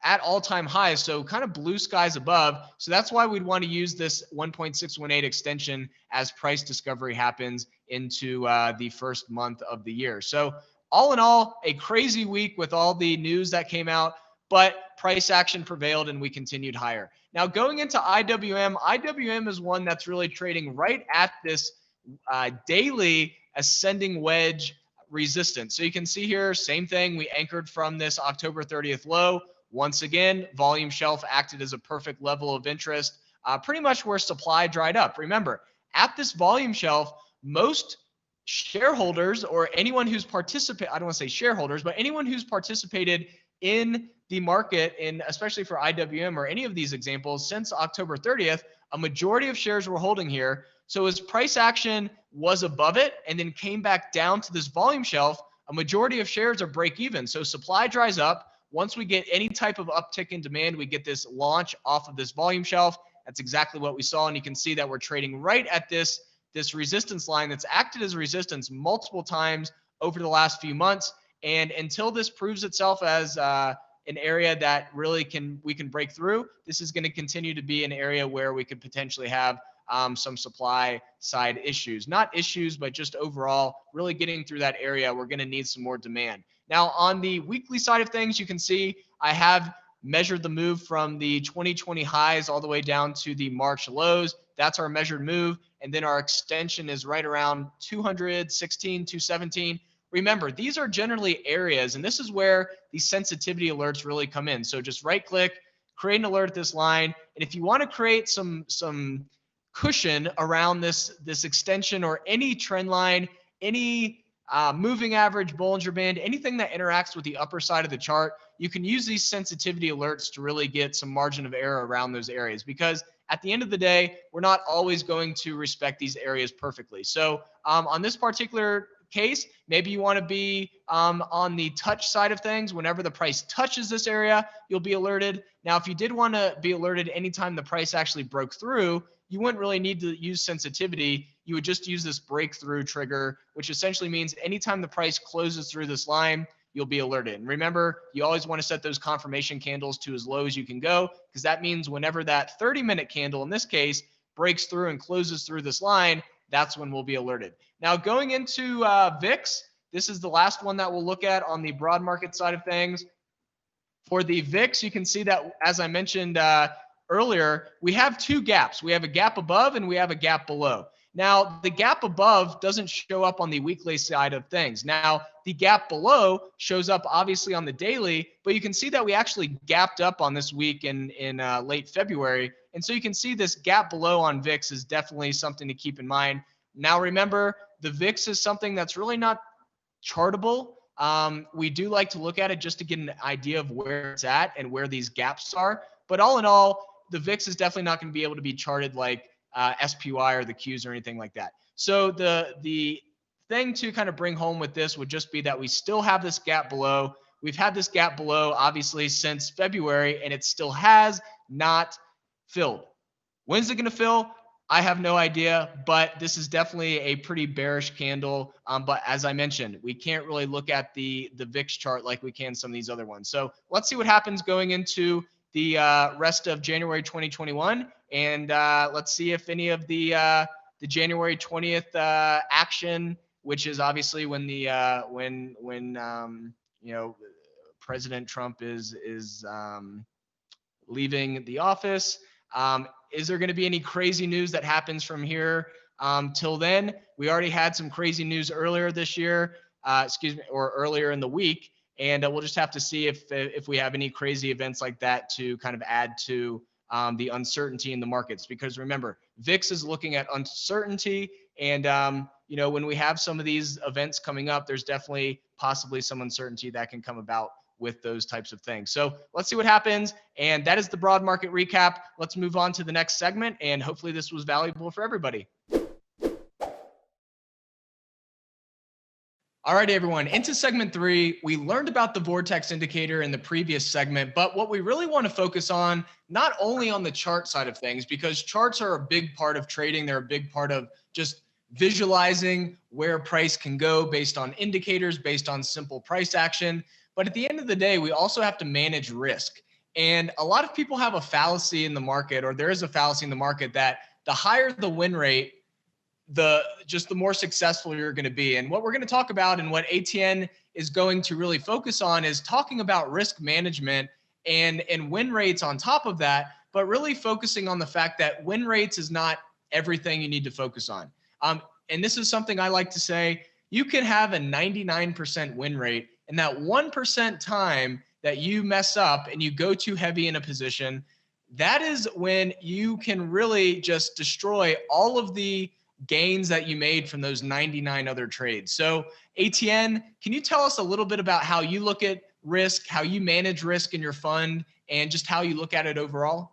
A: at all-time highs, so kind of blue skies above. So that's why we'd want to use this 1.618 extension as price discovery happens into the first month of the year. So all in all, a crazy week with all the news that came out, but price action prevailed and we continued higher. Now going into IWM is one that's really trading right at this daily ascending wedge resistance. So you can see here, same thing, we anchored from this October 30th low. Once again, volume shelf acted as a perfect level of interest, pretty much where supply dried up. Remember, at this volume shelf, most shareholders or anyone who's participated, I don't want to say shareholders, but anyone who's participated in the market, especially for IWM or any of these examples, since October 30th, a majority of shares were holding here. So as price action was above it and then came back down to this volume shelf, a majority of shares are break even. So supply dries up. Once we get any type of uptick in demand, we get this launch off of this volume shelf. That's exactly what we saw. And you can see that we're trading right at this resistance line that's acted as resistance multiple times over the last few months. And until this proves itself as an area that really we can break through, this is going to continue to be an area where we could potentially have some supply side issues. Not issues, but just overall really getting through that area. We're going to need some more demand. Now, on the weekly side of things, you can see I have measured the move from the 2020 highs all the way down to the March lows. That's our measured move. And then our extension is right around 216, 217. Remember, these are generally areas, and this is where the sensitivity alerts really come in. So just right click, create an alert at this line. And if you want to create some cushion around this extension or any trend line, any moving average, Bollinger Band, anything that interacts with the upper side of the chart, you can use these sensitivity alerts to really get some margin of error around those areas, because at the end of the day, we're not always going to respect these areas perfectly. So on this particular case, maybe you want to be on the touch side of things. Whenever the price touches this area, you'll be alerted. Now, if you did want to be alerted anytime the price actually broke through, you wouldn't really need to use sensitivity. You would just use this breakthrough trigger, which essentially means anytime the price closes through this line, you'll be alerted. And remember, you always want to set those confirmation candles to as low as you can go, because that means whenever that 30-minute candle, in this case, breaks through and closes through this line, that's when we'll be alerted. Now, going into VIX, this is the last one that we'll look at on the broad market side of things. For the VIX, you can see that, as I mentioned earlier, we have two gaps. We have a gap above and we have a gap below. Now, the gap above doesn't show up on the weekly side of things. Now, the gap below shows up obviously on the daily, but you can see that we actually gapped up on this week in late February. And so you can see this gap below on VIX is definitely something to keep in mind. Now, remember, the VIX is something that's really not chartable. We do like to look at it just to get an idea of where it's at and where these gaps are. But all in all, the VIX is definitely not going to be able to be charted like SPY or the Qs or anything like that. So the thing to kind of bring home with this would just be that we still have this gap below. We've had this gap below, obviously, since February, and it still has not filled. When's it going to fill? I have no idea, but this is definitely a pretty bearish candle. But as I mentioned, we can't really look at the VIX chart like we can some of these other ones. So let's see what happens going into the rest of January 2021, and let's see if any of the January 20th action, which is obviously when the President Trump is leaving the office. Is there going to be any crazy news that happens from here till then? We already had some crazy news earlier this year, or earlier in the week. And we'll just have to see if we have any crazy events like that to kind of add to the uncertainty in the markets. Because remember, VIX is looking at uncertainty. And, when we have some of these events coming up, there's definitely possibly some uncertainty that can come about with those types of things. So let's see what happens. And that is the broad market recap. Let's move on to the next segment, and hopefully this was valuable for everybody. All right, everyone, into segment 3. We learned about the Vortex indicator in the previous segment, but what we really want to focus on, not only on the chart side of things, because charts are a big part of trading. They're a big part of just visualizing where price can go based on indicators, based on simple price action. But at the end of the day, we also have to manage risk. And a lot of people have a fallacy in the market, or there is a fallacy in the market, that the higher the win rate, the more successful you're going to be. And what we're going to talk about, and what Etienne is going to really focus on, is talking about risk management and win rates on top of that, but really focusing on the fact that win rates is not everything you need to focus on. And this is something I like to say: you can have a 99% win rate, and that 1% time that you mess up and you go too heavy in a position, that is when you can really just destroy all of the gains that you made from those 99 other trades. So Etienne, can you tell us a little bit about how you look at risk, how you manage risk in your fund, and just how you look at it overall?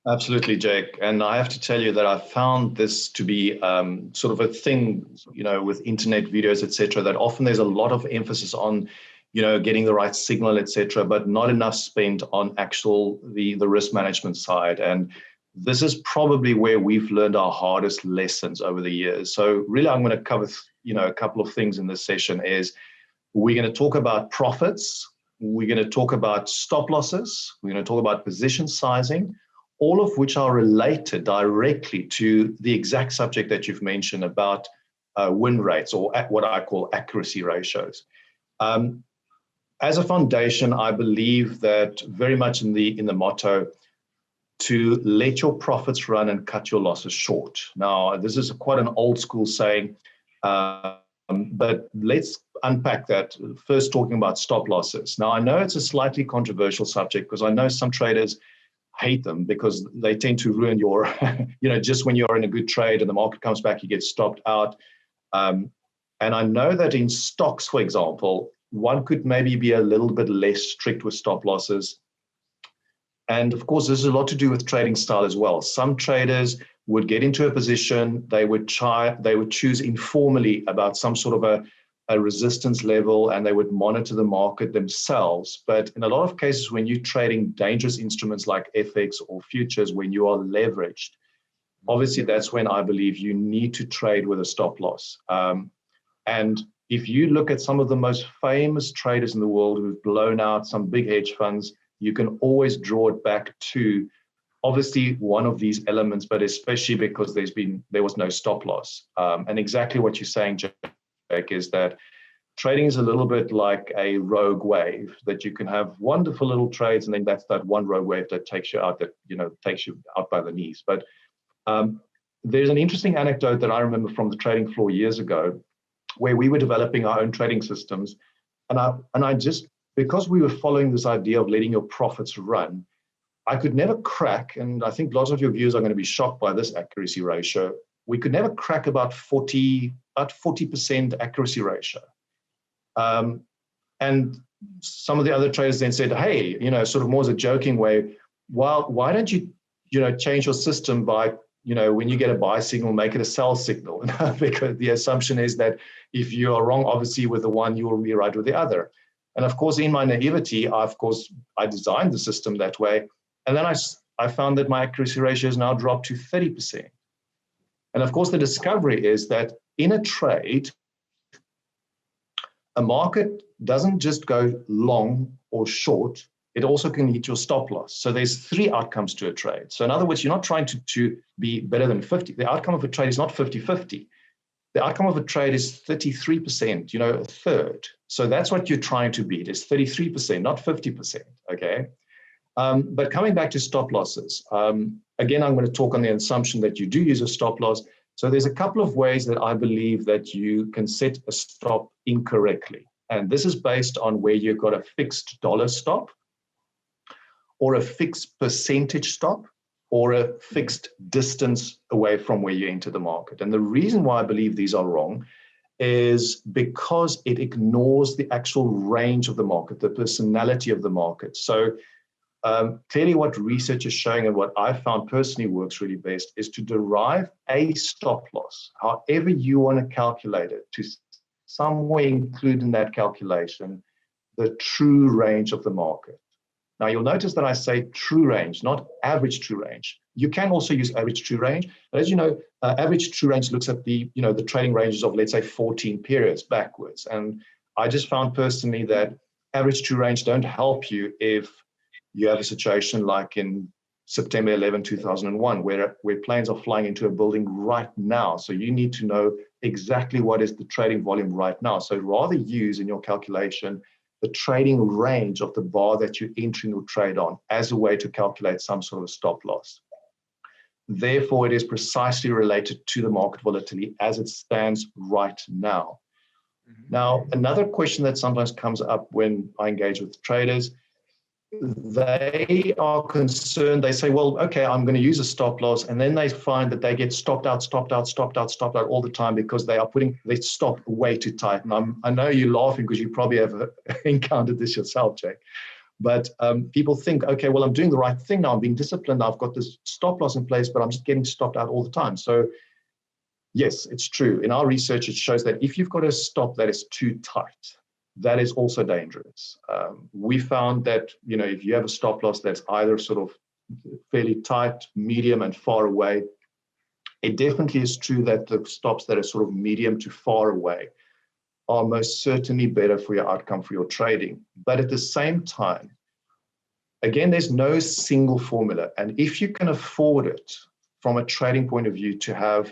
B: Absolutely, Jake. And I have to tell you that I found this to be sort of a thing, with internet videos, etc., that often there's a lot of emphasis on, getting the right signal, etc., but not enough spent on the risk management side. And this is probably where we've learned our hardest lessons over the years. So really, I'm going to cover, a couple of things in this session. Is we're going to talk about profits. We're going to talk about stop losses. We're going to talk about position sizing, all of which are related directly to the exact subject that you've mentioned about win rates, or what I call accuracy ratios. As a foundation, I believe that very much in the motto to let your profits run and cut your losses short. Now, this is quite an old school saying, but let's unpack that. First, talking about stop losses. Now, I know it's a slightly controversial subject, because I know some traders hate them because they tend to ruin your, just when you're in a good trade and the market comes back, you get stopped out. And I know that in stocks, for example, one could maybe be a little bit less strict with stop losses. And of course, this has a lot to do with trading style as well. Some traders would get into a position, they would choose informally about some sort of a resistance level, and they would monitor the market themselves. But in a lot of cases, when you're trading dangerous instruments like FX or futures, when you are leveraged, obviously that's when I believe you need to trade with a stop loss. And if you look at some of the most famous traders in the world who've blown out some big hedge funds, you can always draw it back to obviously one of these elements, but especially because there was no stop loss. And exactly what you're saying, Jake, is that trading is a little bit like a rogue wave, that you can have wonderful little trades, and then that's that one rogue wave that takes you out, takes you out by the knees. But there's an interesting anecdote that I remember from the trading floor years ago, where we were developing our own trading systems, and I just, because we were following this idea of letting your profits run, I could never crack, and I think lots of your viewers are going to be shocked by this accuracy ratio. We could never crack about 40% accuracy ratio. And some of the other traders then said, hey, sort of more as a joking way, well, why don't you, change your system by, when you get a buy signal, make it a sell signal? Because the assumption is that if you are wrong, obviously, with the one, you will be right with the other. And of course, in my naivety, I designed the system that way. And then I found that my accuracy ratio has now dropped to 30%. And of course, the discovery is that in a trade, a market doesn't just go long or short, it also can hit your stop loss. So there's 3 outcomes to a trade. So in other words, you're not trying to be better than 50. The outcome of a trade is not 50-50. The outcome of a trade is 33%, a third. So that's what you're trying to beat, is 33%, not 50%, okay? But coming back to stop losses, again, I'm going to talk on the assumption that you do use a stop loss. So there's a couple of ways that I believe that you can set a stop incorrectly. And this is based on where you've got a fixed dollar stop, or a fixed percentage stop, or a fixed distance away from where you enter the market. And the reason why I believe these are wrong is because it ignores the actual range of the market, the personality of the market. So clearly what research is showing, and what I found personally works really best, is to derive a stop loss, however you want to calculate it, to somewhere include in that calculation the true range of the market. Now, you'll notice that I say true range, not average true range. You can also use average true range, but as you know, average true range looks at the trading ranges of, let's say, 14 periods backwards. And I just found personally that average true range don't help you if you have a situation like in September 11, 2001, where planes are flying into a building right now. So you need to know exactly what is the trading volume right now. So rather use in your calculation the trading range of the bar that you're entering your trade on as a way to calculate some sort of stop loss. Therefore, it is precisely related to the market volatility as it stands right now. Now, another question that sometimes comes up when I engage with traders, they are concerned. They say, well, okay, I'm going to use a stop loss. And then they find that they get stopped out all the time because they are putting their stop way too tight. And I know you're laughing because you probably have encountered this yourself, Jake. But people think, okay, well, I'm doing the right thing now. I'm being disciplined. I've got this stop loss in place, but I'm just getting stopped out all the time. So yes, it's true. In our research, it shows that if you've got a stop that is too tight, that is also dangerous. We found that, if you have a stop loss that's either sort of fairly tight, medium, and far away, it definitely is true that the stops that are sort of medium to far away are most certainly better for your outcome for your trading. But at the same time, again, there's no single formula. And if you can afford it from a trading point of view to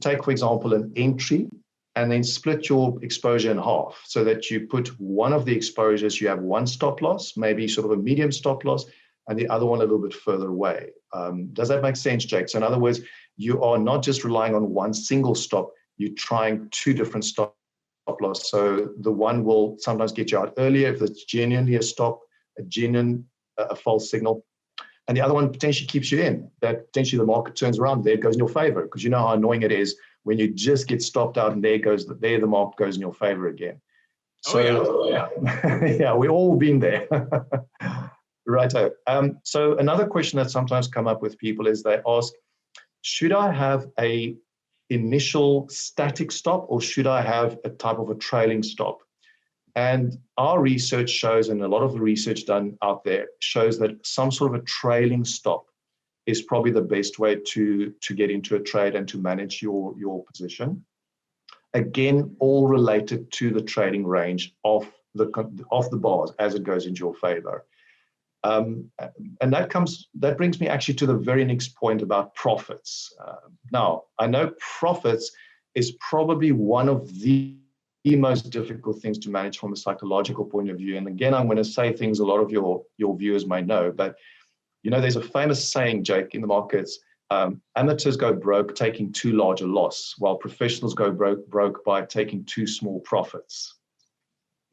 B: take, for example, an entry and then split your exposure in half so that you put one of the exposures, you have one stop loss, maybe sort of a medium stop loss, and the other one a little bit further away. Does that make sense, Jake? So in other words, you are not just relying on one single stop, you're trying two different stop loss. So the one will sometimes get you out earlier if it's genuinely a stop, a false signal. And the other one potentially keeps you in, that potentially the market turns around, there it goes in your favor, because you know how annoying it is when you just get stopped out and there the market goes in your favor again. So yeah, we've all been there. Righto. So another question that sometimes come up with people is they ask, should I have a initial static stop or should I have a type of a trailing stop? And our research shows, and a lot of the research done out there shows that some sort of a trailing stop is probably the best way to get into a trade and to manage your position. Again, all related to the trading range of the bars as it goes into your favor. And that brings me actually to the very next point about profits. Now, I know profits is probably one of the most difficult things to manage from a psychological point of view. And again, I'm going to say things a lot of your viewers may know, but there's a famous saying, Jake, in the markets, amateurs go broke taking too large a loss, while professionals go broke by taking too small profits.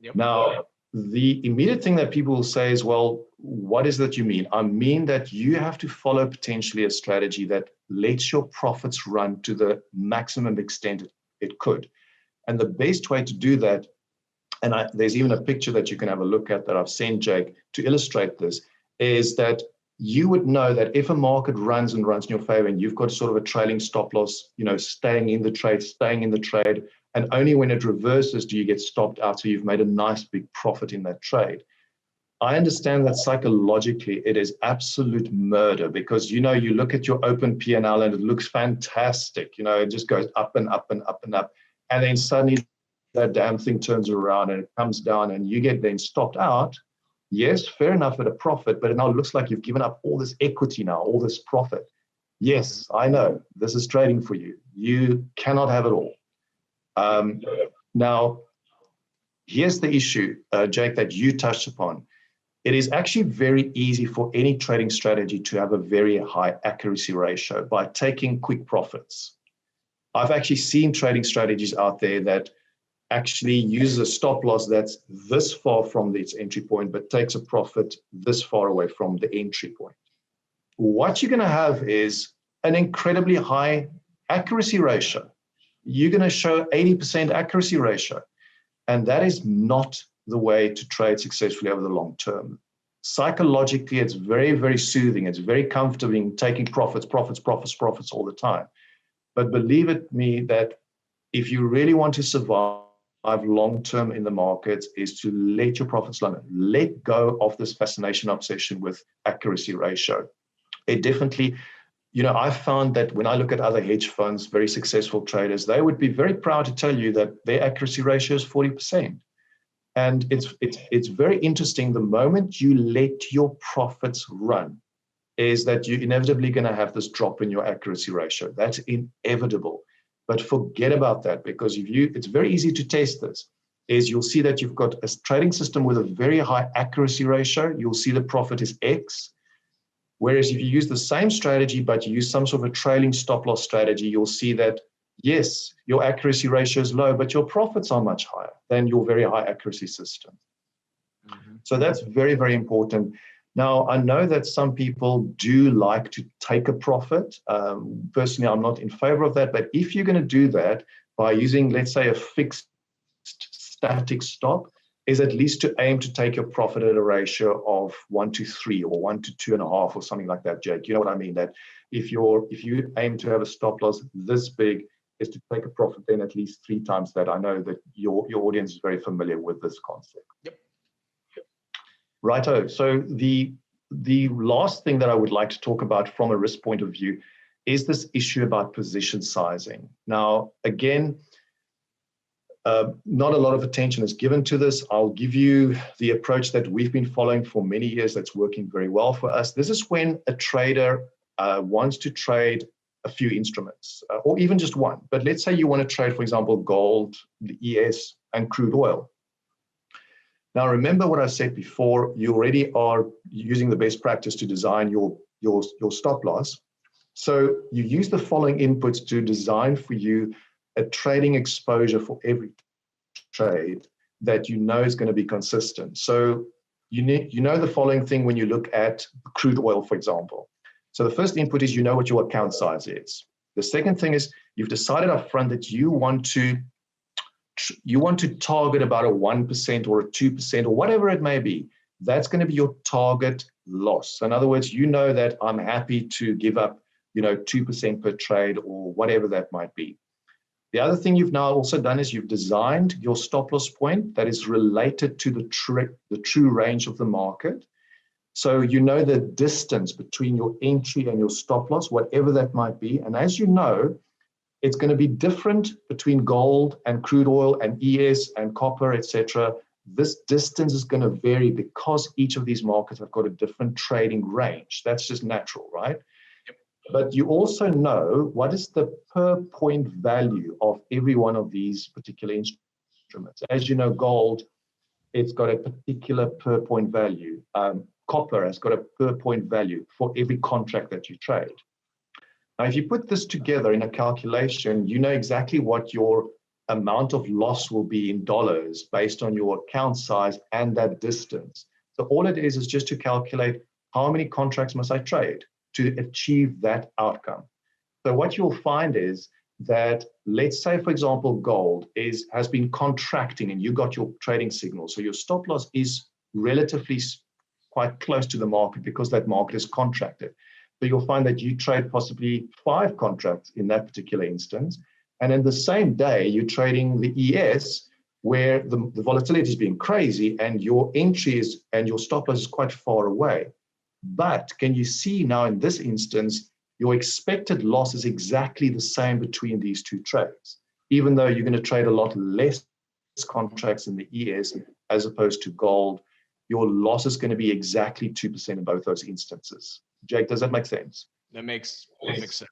B: Yep. Now, the immediate thing that people will say is, well, what is that you mean? I mean that you have to follow potentially a strategy that lets your profits run to the maximum extent it could. And the best way to do that, and there's even a picture that you can have a look at that I've sent Jake to illustrate this, is that you would know that if a market runs in your favor and you've got sort of a trailing stop loss, staying in the trade, and only when it reverses do you get stopped out, so you've made a nice big profit in that trade. I understand that psychologically it is absolute murder because, you look at your open P&L and it looks fantastic. It just goes up and up and up and up. And then suddenly that damn thing turns around and it comes down and you get then stopped out. Yes, fair enough at a profit, but it now looks like you've given up all this equity now, all this profit. Yes, I know, this is trading for you. You cannot have it all. Now, here's the issue, Jake, that you touched upon. It is actually very easy for any trading strategy to have a very high accuracy ratio by taking quick profits. I've actually seen trading strategies out there that actually uses a stop loss that's this far from its entry point, but takes a profit this far away from the entry point. What you're going to have is an incredibly high accuracy ratio. you're going to show 80% accuracy ratio. And that is not the way to trade successfully over the long term. Psychologically, it's very, very soothing. It's very comforting taking profits all the time. But believe it me that if you really want to survive long-term in the markets, is to let your profits run. Let go of this fascination obsession with accuracy ratio. It definitely, I've found that when I look at other hedge funds, very successful traders, they would be very proud to tell you that their accuracy ratio is 40%. And it's very interesting. The moment you let your profits run, is that you're inevitably going to have this drop in your accuracy ratio. That's inevitable. But forget about that, because it's very easy to test this. You'll see that you've got a trading system with a very high accuracy ratio. You'll see the profit is X. Whereas if you use the same strategy, but you use some sort of a trailing stop loss strategy, you'll see that, yes, your accuracy ratio is low, but your profits are much higher than your very high accuracy system. Mm-hmm. So that's very, very important. Now, I know that some people do like to take a profit. Personally, I'm not in favor of that. But if you're going to do that by using, let's say, a fixed static stop, is at least to aim to take your profit at a ratio of 1-3 or 1-2.5 or something like that, Jake. You know what I mean? That if you aim to have a stop loss this big, is to take a profit then at least 3 times that. I know that your audience is very familiar with this concept.
A: Yep.
B: Righto. So the last thing that I would like to talk about from a risk point of view is this issue about position sizing. Now, again, not a lot of attention is given to this. I'll give you the approach that we've been following for many years that's working very well for us. This is when a trader wants to trade a few instruments, or even just one. But let's say you want to trade, for example, gold, the ES, and crude oil. Now, remember what I said before, you already are using the best practice to design your stop loss. So you use the following inputs to design for you a trading exposure for every trade that you know is going to be consistent. So you know the following thing when you look at crude oil, for example. So the first input is you know what your account size is. The second thing is you've decided up front that you want to target about a 1% or a 2% or whatever it may be. That's going to be your target loss. In other words, you know that I'm happy to give up, 2% per trade or whatever that might be. The other thing you've now also done is you've designed your stop loss point that is related to the true range of the market. So you know the distance between your entry and your stop loss, whatever that might be. And as you know, it's going to be different between gold and crude oil and ES and copper, etc. This distance is going to vary because each of these markets have got a different trading range. That's just natural, right? Yep. But you also know what is the per point value of every one of these particular instruments. As you know, gold, it's got a particular per point value. Copper has got a per point value for every contract that you trade. Now, if you put this together in a calculation, you know exactly what your amount of loss will be in dollars based on your account size and that distance. So all it is just to calculate how many contracts must I trade to achieve that outcome. So what you'll find is that, let's say, for example, gold has been contracting and you got your trading signal. So your stop loss is relatively quite close to the market because that market is contracted. So you'll find that you trade possibly 5 contracts in that particular instance. And in the same day, you're trading the ES where the volatility is being crazy and your entries and your stop loss is quite far away. But can you see now in this instance, your expected loss is exactly the same between these two trades, even though you're going to trade a lot less contracts in the ES as opposed to gold, your loss is going to be exactly 2% in both those instances. Jake, does that make sense?
A: That makes perfect sense.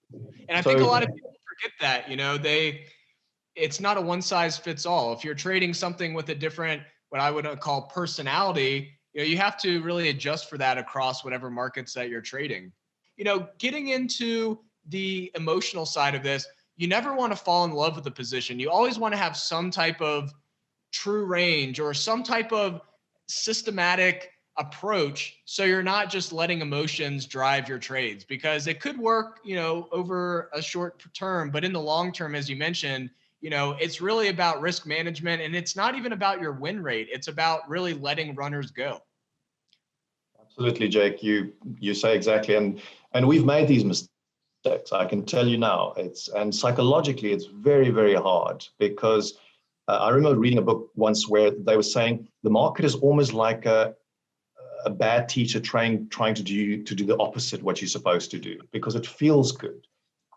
A: And I think a lot of people forget that, it's not a one size fits all. If you're trading something with a different, what I would call personality, you have to really adjust for that across whatever markets that you're trading. Getting into the emotional side of this, you never want to fall in love with the position. You always want to have some type of true range or some type of systematic approach so you're not just letting emotions drive your trades, because it could work, over a short term, but in the long term, as you mentioned, it's really about risk management, and it's not even about your win rate. It's about really letting runners go.
B: Absolutely, Jake. You say exactly, and we've made these mistakes. I can tell you now. And psychologically, it's very, very hard because I remember reading a book once where they were saying the market is almost like a bad teacher trying to do the opposite what you're supposed to do because it feels good.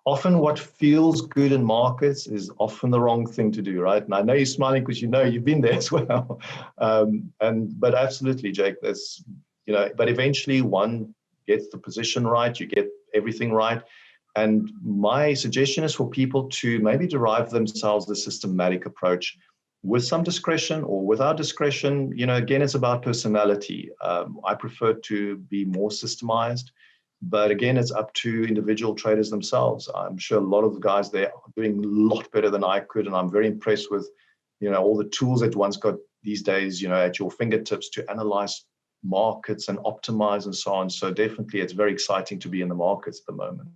B: Often what feels good in markets is often the wrong thing to do, right? And I know you're smiling because you've been there as well. But absolutely, Jake, but eventually one gets the position right, you get everything right. And my suggestion is for people to maybe derive themselves a systematic approach with some discretion or without discretion. Again, it's about personality. I prefer to be more systemized, but again, it's up to individual traders themselves. I'm sure a lot of the guys there are doing a lot better than I could, and I'm very impressed with, all the tools that one's got these days, at your fingertips to analyze markets and optimize and so on. So definitely, it's very exciting to be in the markets at the moment.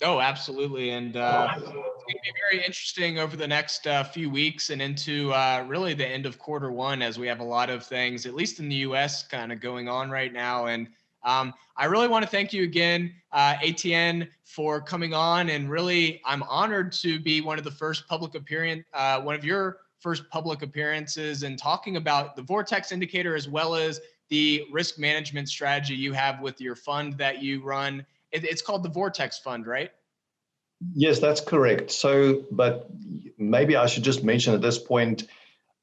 A: Oh, absolutely. And it's going to be very interesting over the next few weeks and into really the end of quarter 1, as we have a lot of things, at least in the US, kind of going on right now. And I really want to thank you again, Etienne, for coming on. And really, I'm honored to be one of your first public appearances and talking about the Vortex Indicator, as well as the risk management strategy you have with your fund that you run. It's called the Vortex Fund, right?
B: Yes, that's correct. So, but maybe I should just mention at this point,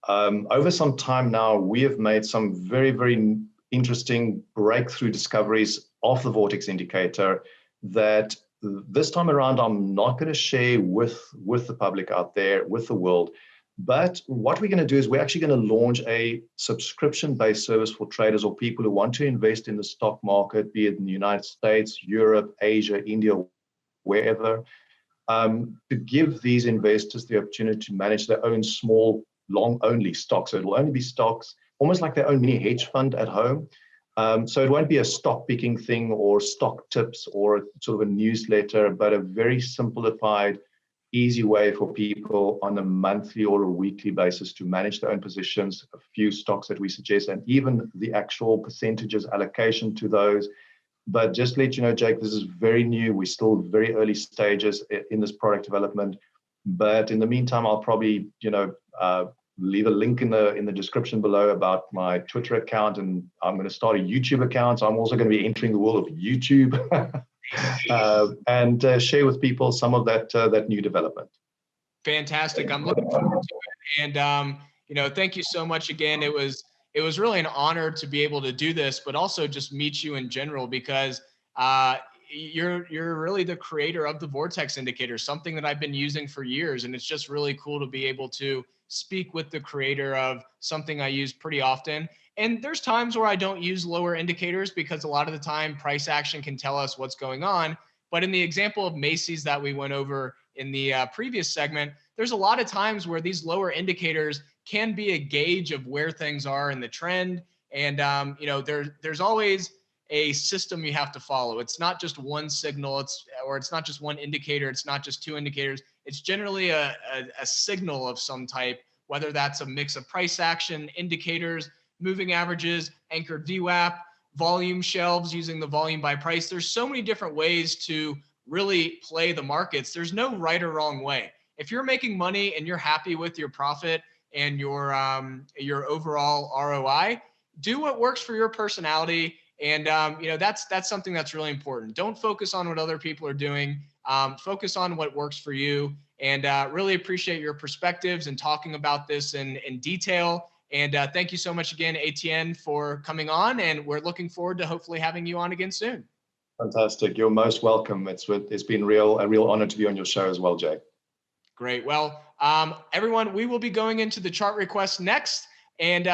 B: over some time now, we have made some very, very interesting breakthrough discoveries of the Vortex Indicator that this time around I'm not going to share with the public out there, with the world. But what we're going to do is we're actually going to launch a subscription-based service for traders or people who want to invest in the stock market, be it in the United States, Europe, Asia, India, wherever, to give these investors the opportunity to manage their own small, long-only stocks. So it will only be stocks, almost like their own mini hedge fund at home. So it won't be a stock picking thing or stock tips or sort of a newsletter, but a very simplified, easy way for people on a monthly or a weekly basis to manage their own positions, a few stocks that we suggest, and even the actual percentages allocation to those. But just to let you know, Jake, this is very new. We're still very early stages in this product development. But in the meantime, I'll probably, leave a link in the description below about my Twitter account, and I'm going to start a YouTube account. So I'm also going to be entering the world of YouTube and share with people some of that new development.
A: Fantastic. I'm looking forward to it. And thank you so much again. It was really an honor to be able to do this, but also just meet you in general, because you're really the creator of the Vortex Indicator, something that I've been using for years. And it's just really cool to be able to speak with the creator of something I use pretty often. And there's times where I don't use lower indicators because a lot of the time price action can tell us what's going on. But in the example of Macy's that we went over in the previous segment, there's a lot of times where these lower indicators can be a gauge of where things are in the trend. And, there's always a system you have to follow. It's not just one signal, it's not just one indicator. It's not just two indicators. It's generally a signal of some type, whether that's a mix of price action, indicators, moving averages, anchored VWAP, volume shelves using the volume by price. There's so many different ways to really play the markets. There's no right or wrong way. If you're making money and you're happy with your profit and your overall ROI, do what works for your personality. And that's something that's really important. Don't focus on what other people are doing. Focus on what works for you. And really appreciate your perspectives and talking about this in detail. And thank you so much again, Etienne, for coming on. And we're looking forward to hopefully having you on again soon.
B: Fantastic. You're most welcome. It's been a real honor to be on your show as well, Jay.
A: Great. Well, everyone, we will be going into the chart requests next. And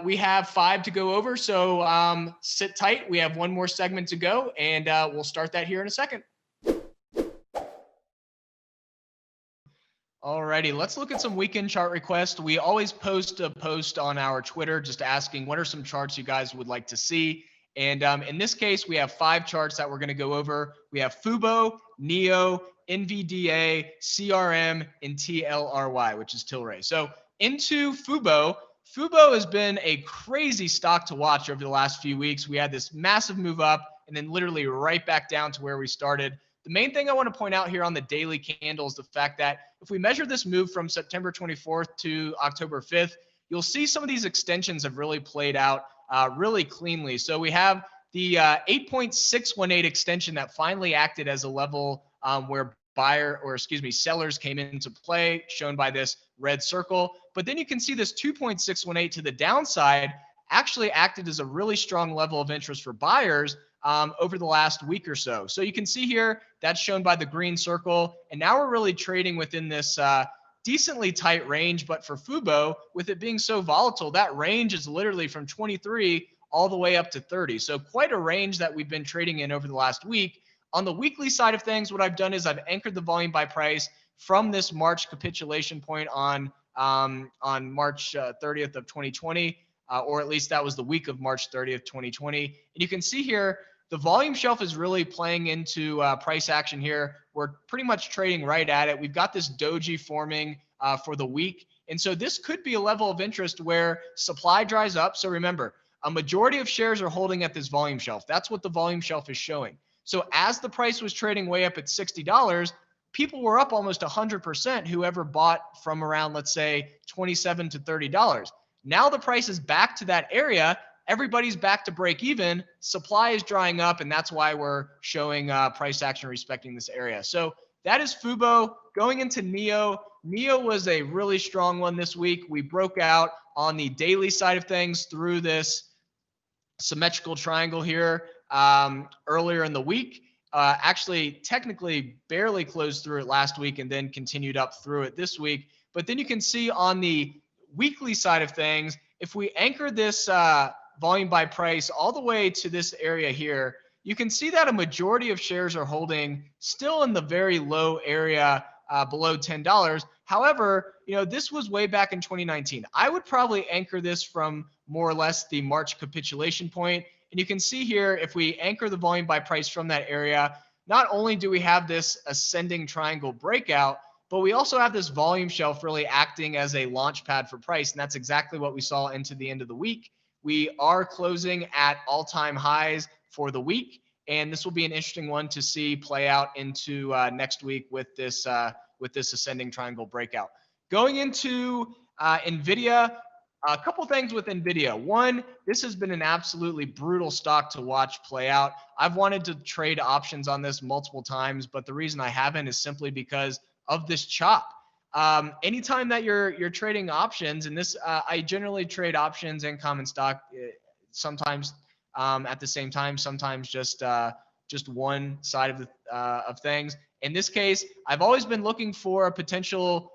A: we have 5 to go over. So sit tight. We have one more segment to go, and we'll start that here in a second. Alrighty, let's look at some weekend chart requests. We always post a post on our Twitter just asking what are some charts you guys would like to see. And in this case, we have 5 charts that we're going to go over. We have FUBO, NEO, NVDA, CRM, and TLRY, which is Tilray. So into FUBO. FUBO has been a crazy stock to watch over the last few weeks. We had this massive move up and then literally right back down to where we started. The main thing I want to point out here on the daily candle is the fact that if we measure this move from September 24th to October 5th, you'll see some of these extensions have really played out really cleanly. So we have the 8.618 extension that finally acted as a level where sellers came into play, shown by this red circle. But then you can see this 2.618 to the downside actually acted as a really strong level of interest for buyers over the last week or so. So you can see here that's shown by the green circle. And now we're really trading within this decently tight range. But for FUBO, with it being so volatile, that range is literally from 23 all the way up to 30. So quite a range that we've been trading in over the last week. On the weekly side of things, what I've done is I've anchored the volume by price from this March capitulation point on March 30th of 2020, or at least that was the week of March 30th, 2020. And you can see here, the volume shelf is really playing into price action here. We're pretty much trading right at it. We've got this doji forming for the week. And so this could be a level of interest where supply dries up. So remember, a majority of shares are holding at this volume shelf. That's what the volume shelf is showing. So as the price was trading way up at $60, people were up almost 100%, whoever bought from around, let's say, $27 to $30. Now the price is back to that area. Everybody's back to break even. Supply is drying up, and that's why we're showing price action respecting this area. So that is FUBO. Going into NEO. NEO was a really strong one this week. We broke out on the daily side of things through this symmetrical triangle here earlier in the week. Actually, technically barely closed through it last week and then continued up through it this week. But then you can see on the weekly side of things, if we anchor this volume by price all the way to this area here, you can see that a majority of shares are holding still in the very low area below $10. However, this was way back in 2019. I would probably anchor this from more or less the March capitulation point. And you can see here, if we anchor the volume by price from that area, not only do we have this ascending triangle breakout, but we also have this volume shelf really acting as a launch pad for price. And that's exactly what we saw into the end of the week. We are closing at all-time highs for the week. And this will be an interesting one to see play out into next week with this ascending triangle breakout. Going into NVIDIA, a couple things with NVIDIA. One, this has been an absolutely brutal stock to watch play out. I've wanted to trade options on this multiple times, but the reason I haven't is simply because of this chop. Anytime that you're trading options, and this I generally trade options and common stock sometimes at the same time, sometimes just one side of things. In this case, I've always been looking for a potential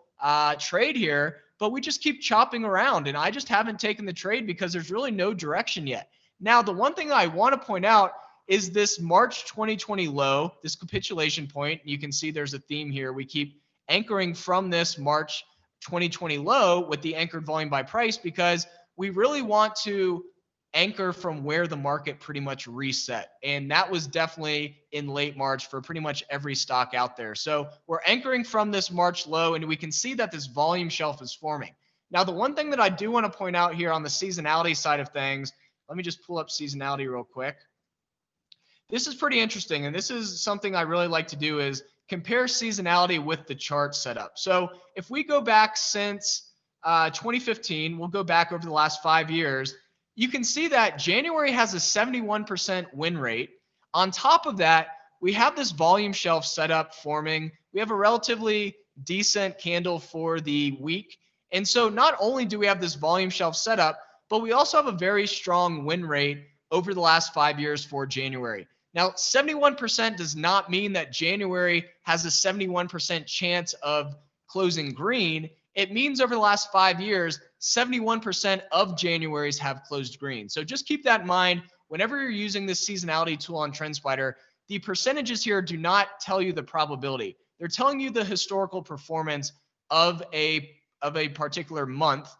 A: trade here, but we just keep chopping around, and I just haven't taken the trade because there's really no direction yet. Now, the one thing I want to point out is this March 2020 low, this capitulation point. You can see there's a theme here. We keep anchoring from this March 2020 low with the anchored volume by price because we really want to anchor from where the market pretty much reset. And that was definitely in late March for pretty much every stock out there. So we're anchoring from this March low, and we can see that this volume shelf is forming. Now, the one thing that I do want to point out here on the seasonality side of things, let me just pull up seasonality real quick. This is pretty interesting, and this is something I really like to do is compare seasonality with the chart setup. So if we go back since 2015, we'll go back over the last 5 years, you can see that January has a 71% win rate. On top of that, we have this volume shelf setup forming. We have a relatively decent candle for the week. And so not only do we have this volume shelf setup, but we also have a very strong win rate over the last 5 years for January. Now, 71% does not mean that January has a 71% chance of closing green. It means over the last 5 years, 71% of Januaries have closed green. So just keep that in mind whenever you're using this seasonality tool on TrendSpider. The percentages here do not tell you the probability. They're telling you the historical performance of a particular month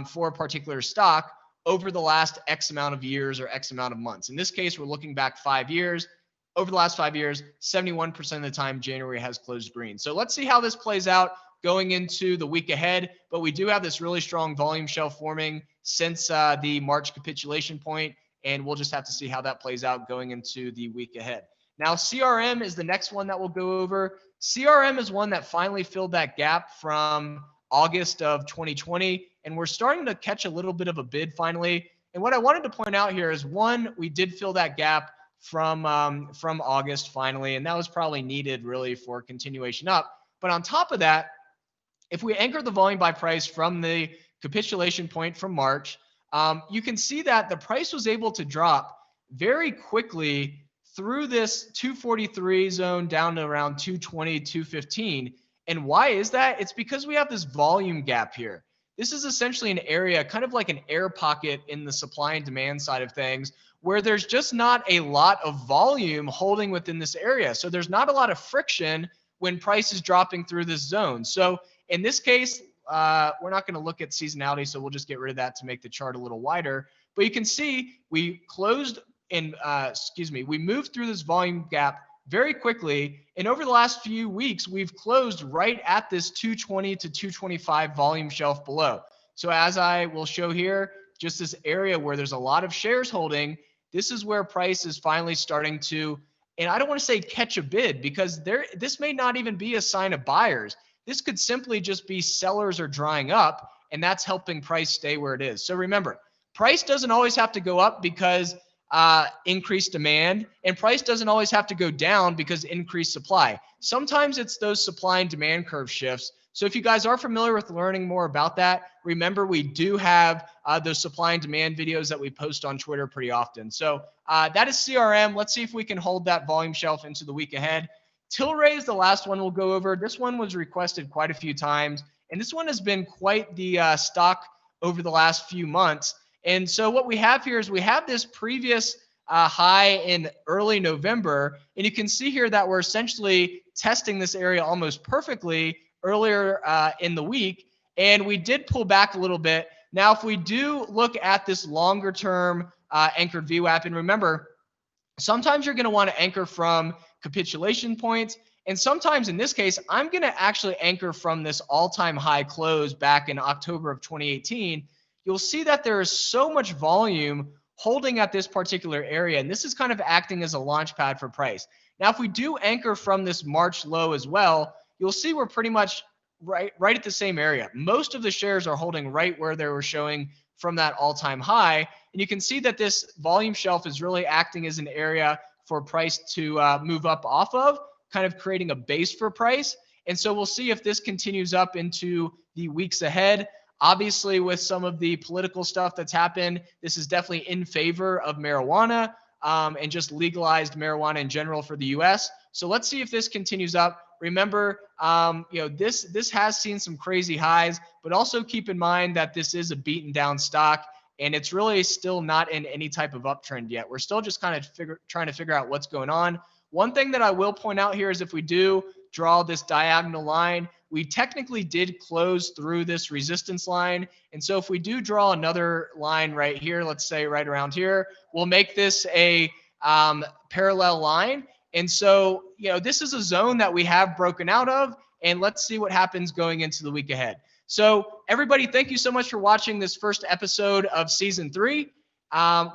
A: for a particular stock over the last X amount of years or X amount of months. In this case, we're looking back 5 years. Over the last 5 years, 71% of the time, January has closed green. So let's see how this plays out going into the week ahead. But we do have this really strong volume shelf forming since the March capitulation point, and we'll just have to see how that plays out going into the week ahead. Now, CRM is the next one that we'll go over. CRM is one that finally filled that gap from August of 2020, and we're starting to catch a little bit of a bid finally. And what I wanted to point out here is, one, we did fill that gap from August finally, and that was probably needed really for continuation up. But on top of that, if we anchor the volume by price from the capitulation point from March, you can see that the price was able to drop very quickly through this 243 zone down to around 220, 215. And why is that? It's because we have this volume gap here. This is essentially an area, kind of like an air pocket in the supply and demand side of things, where there's just not a lot of volume holding within this area. So there's not a lot of friction when price is dropping through this zone. So in this case, we're not going to look at seasonality, so we'll just get rid of that to make the chart a little wider. But you can see we closed in, we moved through this volume gap very quickly. And over the last few weeks, we've closed right at this 220 to 225 volume shelf below. So as I will show here, just this area where there's a lot of shares holding, this is where price is finally starting to, and I don't want to say catch a bid, because this may not even be a sign of buyers. This could simply just be sellers are drying up, and that's helping price stay where it is. So remember, price doesn't always have to go up because increased demand, and price doesn't always have to go down because increased supply. Sometimes it's those supply and demand curve shifts. So if you guys are familiar with learning more about that, remember we do have those supply and demand videos that we post on Twitter pretty often. So that is CRM. Let's see if we can hold that volume shelf into the week ahead. Tilray is the last one we'll go over. This one was requested quite a few times, and this one has been quite the stock over the last few months. And so what we have here is we have this previous high in early November, and you can see here that we're essentially testing this area almost perfectly earlier in the week, and we did pull back a little bit. Now, if we do look at this longer term anchored VWAP, and remember, sometimes you're going to want to anchor from capitulation points, and sometimes in this case, I'm going to actually anchor from this all-time high close back in October of 2018. You'll see that there is so much volume holding at this particular area, and this is kind of acting as a launch pad for price. Now, if we do anchor from this March low as well, you'll see we're pretty much right at the same area. Most of the shares are holding right where they were showing from that all-time high, and you can see that this volume shelf is really acting as an area for price to move up off of, kind of creating a base for price. And so we'll see if this continues up into the weeks ahead. Obviously, with some of the political stuff that's happened, this is definitely in favor of marijuana and just legalized marijuana in general for the U.S. So let's see if this continues up. Remember, this has seen some crazy highs, but also keep in mind that this is a beaten down stock, and it's really still not in any type of uptrend yet. We're still just kind of trying to figure out what's going on. One thing that I will point out here is if we do draw this diagonal line, we technically did close through this resistance line. And so if we do draw another line right here, let's say right around here, we'll make this a parallel line. And so, this is a zone that we have broken out of, and let's see what happens going into the week ahead. So everybody, thank you so much for watching this first episode of season 3.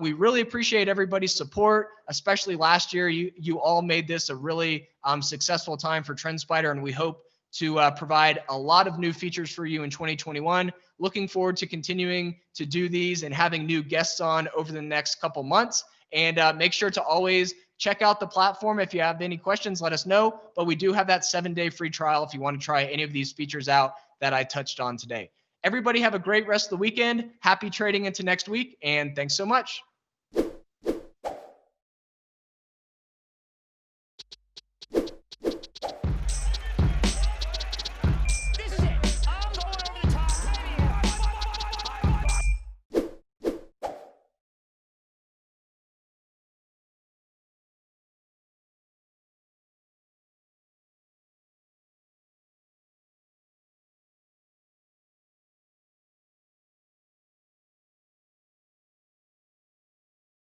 A: We really appreciate everybody's support, especially last year. You all made this a really successful time for TrendSpider, and we hope to provide a lot of new features for you in 2021. Looking forward to continuing to do these and having new guests on over the next couple months. And make sure to always check out the platform. If you have any questions, let us know. But we do have that 7-day free trial if you want to try any of these features out that I touched on today. Everybody have a great rest of the weekend. Happy trading into next week, and thanks so much.